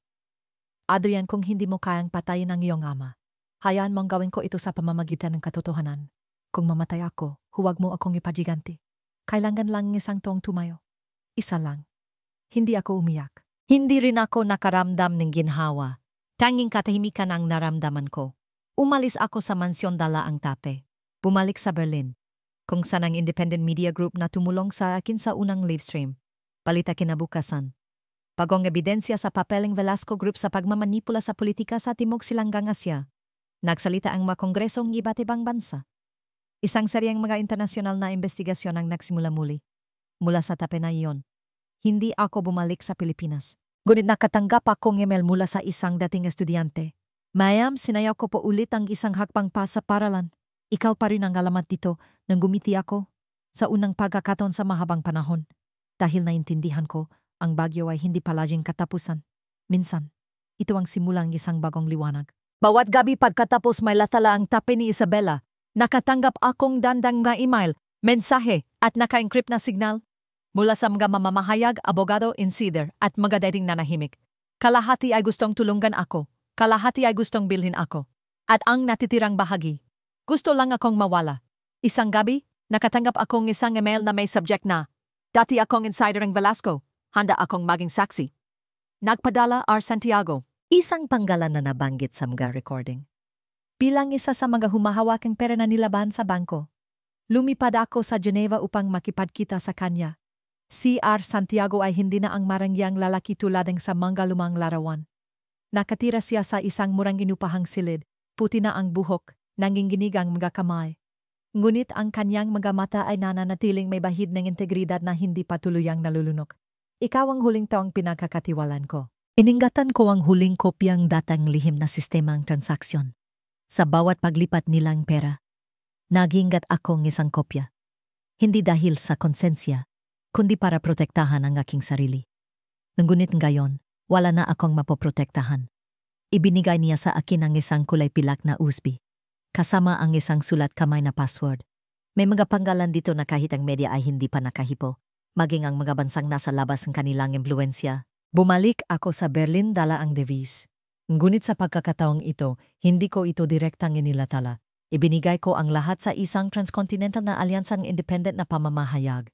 Adrian, kung hindi mo kayang patayin ang iyong ama, hayaan mong gawin ko ito sa pamamagitan ng katotohanan. Kung mamatay ako, huwag mo akong ipagiganti. Kailangan lang isang tong tumayo. Isa lang. Hindi ako umiyak. Hindi rin ako nakaramdam ng ginhawa. Tanging katahimikan ang naramdaman ko. Umalis ako sa mansyon dala ang tape. Bumalik sa Berlin, kung saan ang independent media group na tumulong sa akin sa unang livestream. Balita kinabukasan. Bagong ebidensya sa papeling Velasco Group sa pagmamanipula sa politika sa Timog Silangang Asya. Nagsalita ang mga kongresong iba't ibang bansa. Isang seryeng mga internasyonal na investigasyon ang nagsimula muli. Mula sa tape na iyon, hindi ako bumalik sa Pilipinas. Ngunit nakatanggap akong email mula sa isang dating estudyante. Mayam, sinayaw ko po ulit ang isang hakbang pa sa paralan. Ikaw pa rin ang alamat dito nang gumiti ako sa unang pagkakataon sa mahabang panahon. Dahil naintindihan ko, ang bagyo ay hindi palaging katapusan. Minsan, ito ang simulang isang bagong liwanag. Bawat gabi pagkatapos may latala ang tape ni Isabela, nakatanggap akong dandang na email, mensahe at naka-encrypt na signal mula sa mga mamamahayag, abogado, insider at mga dating nanahimik. Kalahati ay gustong tulungan ako, kalahati ay gustong bilhin ako. At ang natitirang bahagi, gusto lang akong mawala. Isang gabi, nakatanggap akong isang email na may subject na, dati akong insider ng Velasco, handa akong maging saksi. Nagpadala R. Santiago. Isang panggalan na nabanggit sa mga recording. Bilang isa sa mga humahawak ng pera na nilaban sa bangko. Lumipad ako sa Geneva upang makipagkita sa kanya. Si R. Santiago ay hindi na ang marangyang lalaki tulad ng sa mga lumang larawan. Nakatira siya sa isang murang inupahang silid, puti na ang buhok, nanginginig ang mga kamay. Ngunit ang kanyang mga mata ay nananatiling may bahid ng integridad na hindi pa tuluyang nalulunok. Ikaw ang huling taong pinakakatiwalan ko. Iningatan ko ang huling kopyang datang lihim na sistemang transaksyon. Sa bawat paglipat nilang pera, naghingat akong isang kopya. Hindi dahil sa konsensya, kundi para protektahan ang aking sarili. Ngunit ngayon, wala na akong mapoprotektahan. Ibinigay niya sa akin ang isang kulay pilak na USB, kasama ang isang sulat kamay na password. May mga panggalan dito na kahit ang media ay hindi pa nakahipo, maging ang mga bansang nasa labas ng kanilang impluensya. Bumalik ako sa Berlin dala ang devis. Ngunit sa pagkakataong ito, hindi ko ito direktang inilatala. Ibinigay ko ang lahat sa isang transcontinental na alyansang independent na pamamahayag.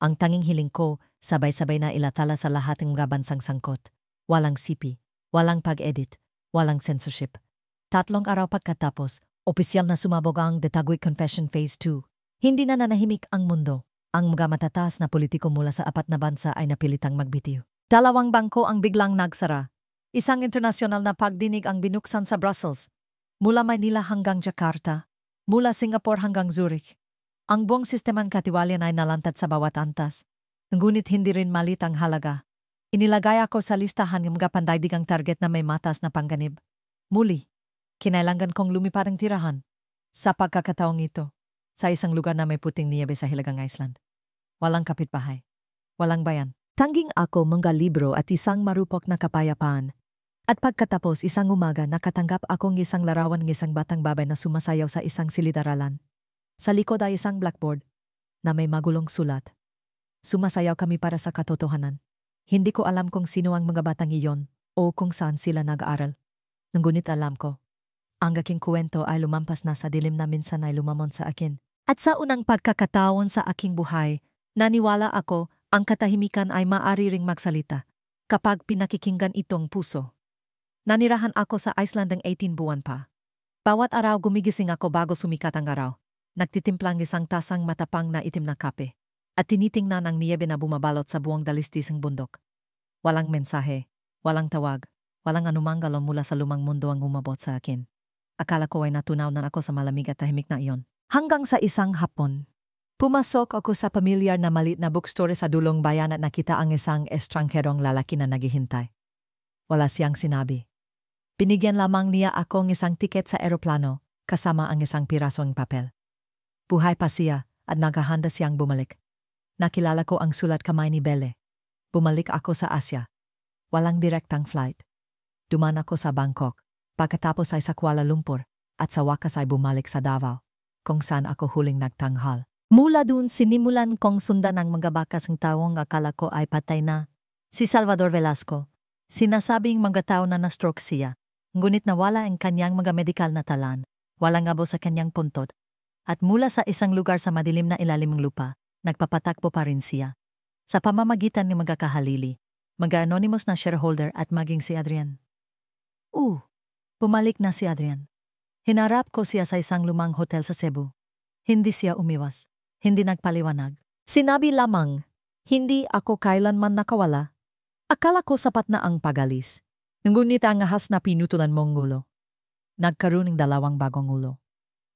Ang tanging hiling ko, sabay-sabay na ilatala sa lahat ng mga bansang sangkot. Walang sipi, walang pag-edit, walang censorship. 3 araw pagkatapos, opisyal na sumabog ang The Taguig Confession Phase 2. Hindi na nanahimik ang mundo. Ang mga matataas na politiko mula sa 4 na bansa ay napilitang magbitiw. 2 bangko ang biglang nagsara. Isang internasyonal na pagdinig ang binuksan sa Brussels. Mula Manila hanggang Jakarta, mula Singapore hanggang Zurich. Ang buong sistemang katiwalian ay nalantad sa bawat antas. Ngunit hindi rin malit ang halaga. Inilagay ako sa listahan ng mga pandaigdigang target na may matas na pangganib. Muli, kinailangan kong lumipad ang tirahan. Sa pagkakataong ito, sa isang lugar na may puting niyebe sa Hilagang Iceland. Walang kapitbahay. Walang bayan. Tanging ako, mga libro at isang marupok na kapayapaan. At pagkatapos isang umaga nakatanggap akong isang larawan ng isang batang babae na sumasayaw sa isang silid-aralan. Sa likod ay isang blackboard na may magulong sulat. Sumasayaw kami para sa katotohanan. Hindi ko alam kung sino ang mga batang iyon o kung saan sila nag-aaral. Ngunit alam ko, ang aking kwento ay lumampas na sa dilim na minsan ay lumamon sa akin. At sa unang pagkakataon sa aking buhay, naniwala ako ang katahimikan ay maaari ring magsalita kapag pinakikinggan itong puso. Nanirahan ako sa Iceland ng 18 buwan pa. Bawat araw gumigising ako bago sumikat ang araw. Nagtitimplang isang tasang matapang na itim na kape at tinitingnan ang niyebe na bumabalot sa buong dalisdising bundok. Walang mensahe, walang tawag, walang anumang galon mula sa lumang mundo ang umabot sa akin. Akala ko ay natunaw na ako sa malamig at tahimik na iyon. Hanggang sa isang hapon, pumasok ako sa pamilyar na maliit na bookstore sa dulong bayan at nakita ang isang estrangherong lalaki na naghihintay. Wala siyang sinabi. Binigyan lamang niya ako ng isang tiket sa eroplano kasama ang isang pirasong papel. Buhay pa siya at naghahanda siyang bumalik. Nakilala ko ang sulat kamay ni Belle. Bumalik ako sa Asia. Walang direktang flight. Duman ako sa Bangkok, pagkatapos ay sa Kuala Lumpur, at sa wakas ay bumalik sa Davao, kung saan ako huling nagtanghal. Mula dun sinimulan kong sundan ang mga bakas ng tawong akala ko ay patay na. Si Salvador Velasco, sinasabing mga tao na na-stroke siya, ngunit nawala ang kanyang mga medikal na talan, walang abo sa kanyang puntod, at mula sa isang lugar sa madilim na ilalim ng lupa, nagpapatakbo pa rin siya. Sa pamamagitan ng mga kahalili, mga anonymous na shareholder at maging si Adrian. Bumalik na si Adrian. Hinarap ko siya sa isang lumang hotel sa Cebu. Hindi siya umiwas. Hindi nagpaliwanag. Sinabi lamang, hindi ako kailanman nakawala. Akala ko sapat na ang pagalis. Ngunit ang ahas na pinutulan mong ulo. Nagkaroon ng dalawang bagong ulo.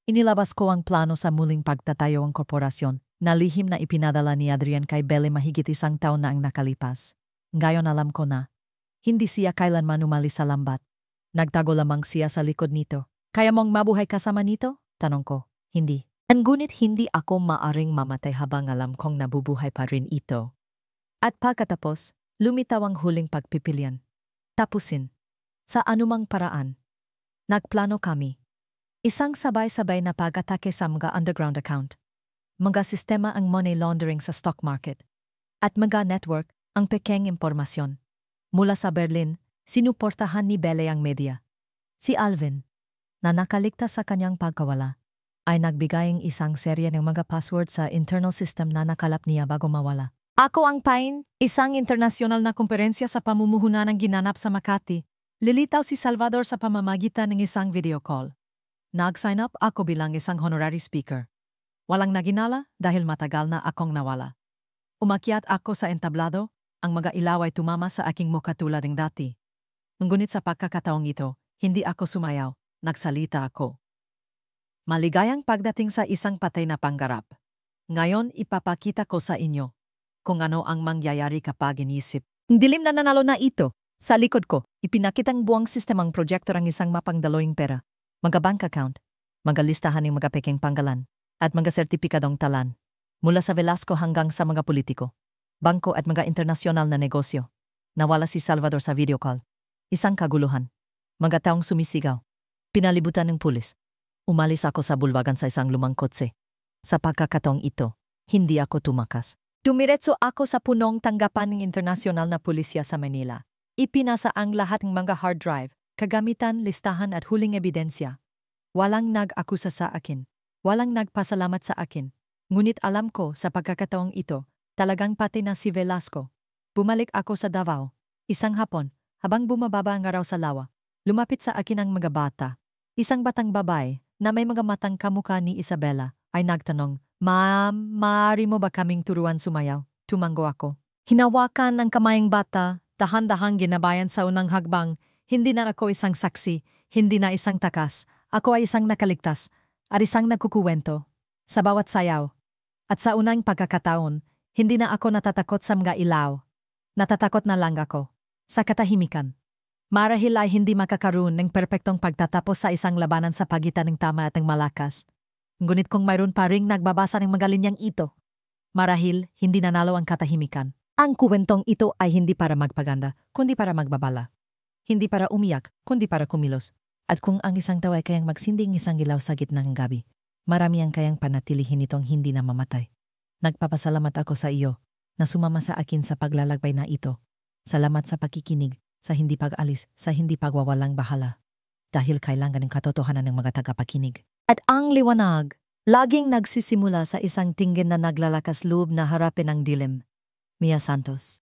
Inilabas ko ang plano sa muling pagtatayo ng korporasyon na lihim na ipinadala ni Adrian kay Belle mahigit isang taon na ang nakalipas. Ngayon alam ko na, hindi siya kailanman umalis sa lambat. Nagtago lamang siya sa likod nito. Kaya mong mabuhay kasama nito? Tanong ko, hindi. Ngunit hindi ako maaring mamatay habang alam kong nabubuhay pa rin ito. At pagkatapos, lumitaw ang huling pagpipilian. Tapusin. Sa anumang paraan. Nagplano kami. Isang sabay-sabay na pag-atake sa mga underground account. Mga sistema ang money laundering sa stock market. At mga network ang pekeng impormasyon. Mula sa Berlin, sinuportahan ni Belle ang media. Si Alvin, na nakaligtas sa kanyang pagkawala, ay nagbigay ng isang serye ng mga password sa internal system na nakalap niya bago mawala. Ako ang Pain, isang internasyonal na komperensya sa pamumuhunan ng ginanap sa Makati. Lilitaw si Salvador sa pamamagitan ng isang video call. Nag-sign up ako bilang isang honorary speaker. Walang naginala dahil matagal na akong nawala. Umakyat ako sa entablado, ang mga ilaw ay tumama sa aking mukha tulad ng dati. Ngunit sa pagkakataong ito, hindi ako sumayaw, nagsalita ako. Maligayang pagdating sa isang patay na pangarap. Ngayon ipapakita ko sa inyo kung ano ang mangyayari kapag inisip. Dilim na nanalo na ito. Sa likod ko, ipinakitang buwang sistemang projector ang isang mapangdaloing pera, mga bank account, mga listahan ng mga peking panggalan, at mga sertipikadong talan. Mula sa Velasco hanggang sa mga politiko, bangko at mga internasyonal na negosyo. Nawala si Salvador sa video call. Isang kaguluhan. Mga taong sumisigaw. Pinalibutan ng pulis. Umalis ako sa bulwagan sa isang lumang kotse. Sa pagkakataong ito, hindi ako tumakas. Dumiretso ako sa punong tanggapan ng internasyonal na pulisya sa Manila. Ipinasa ang lahat ng mga hard drive, kagamitan, listahan at huling ebidensya. Walang nag-akusa sa akin. Walang nagpasalamat sa akin. Ngunit alam ko sa pagkakataong ito, talagang pati na si Velasco. Bumalik ako sa Davao. Isang hapon, habang bumababa ang araw sa lawa, lumapit sa akin ang mga bata. Isang batang babae na may mga matang kamukha ni Isabella ay nagtanong, "Ma'am, maaari mo ba kaming turuan sumayaw?" Tumanggo ako. Hinawakan ng kamayang bata, dahan-dahang ginabayan sa unang hagbang. Hindi na ako isang saksi, hindi na isang takas. Ako ay isang nakaligtas at isang nagkukuwento. Sa bawat sayaw. At sa unang pagkakataon, hindi na ako natatakot sa mga ilaw. Natatakot na lang ako sa katahimikan. Marahil ay hindi makakaroon ng perpektong pagtatapos sa isang labanan sa pagitan ng tama at ng malakas. Ngunit kung mayroon pa ring nagbabasa ng mga linyang ito, marahil hindi nanalo ang katahimikan. Ang kuwentong ito ay hindi para magpaganda, kundi para magbabala. Hindi para umiyak, kundi para kumilos. At kung ang isang tao ay kayang magsinding isang ilaw sa gitna ng gabi, marami ang kayang panatilihin itong hindi na mamatay. Nagpapasalamat ako sa iyo na sumama sa akin sa paglalakbay na ito. Salamat sa pakikinig, sa hindi pag-alis, sa hindi pagwawalang bahala. Dahil kailangan ng katotohanan ng mga tagapakinig. At ang liwanag, laging nagsisimula sa isang tingin na naglalakas loob na harapin ang dilim. Mia Santos.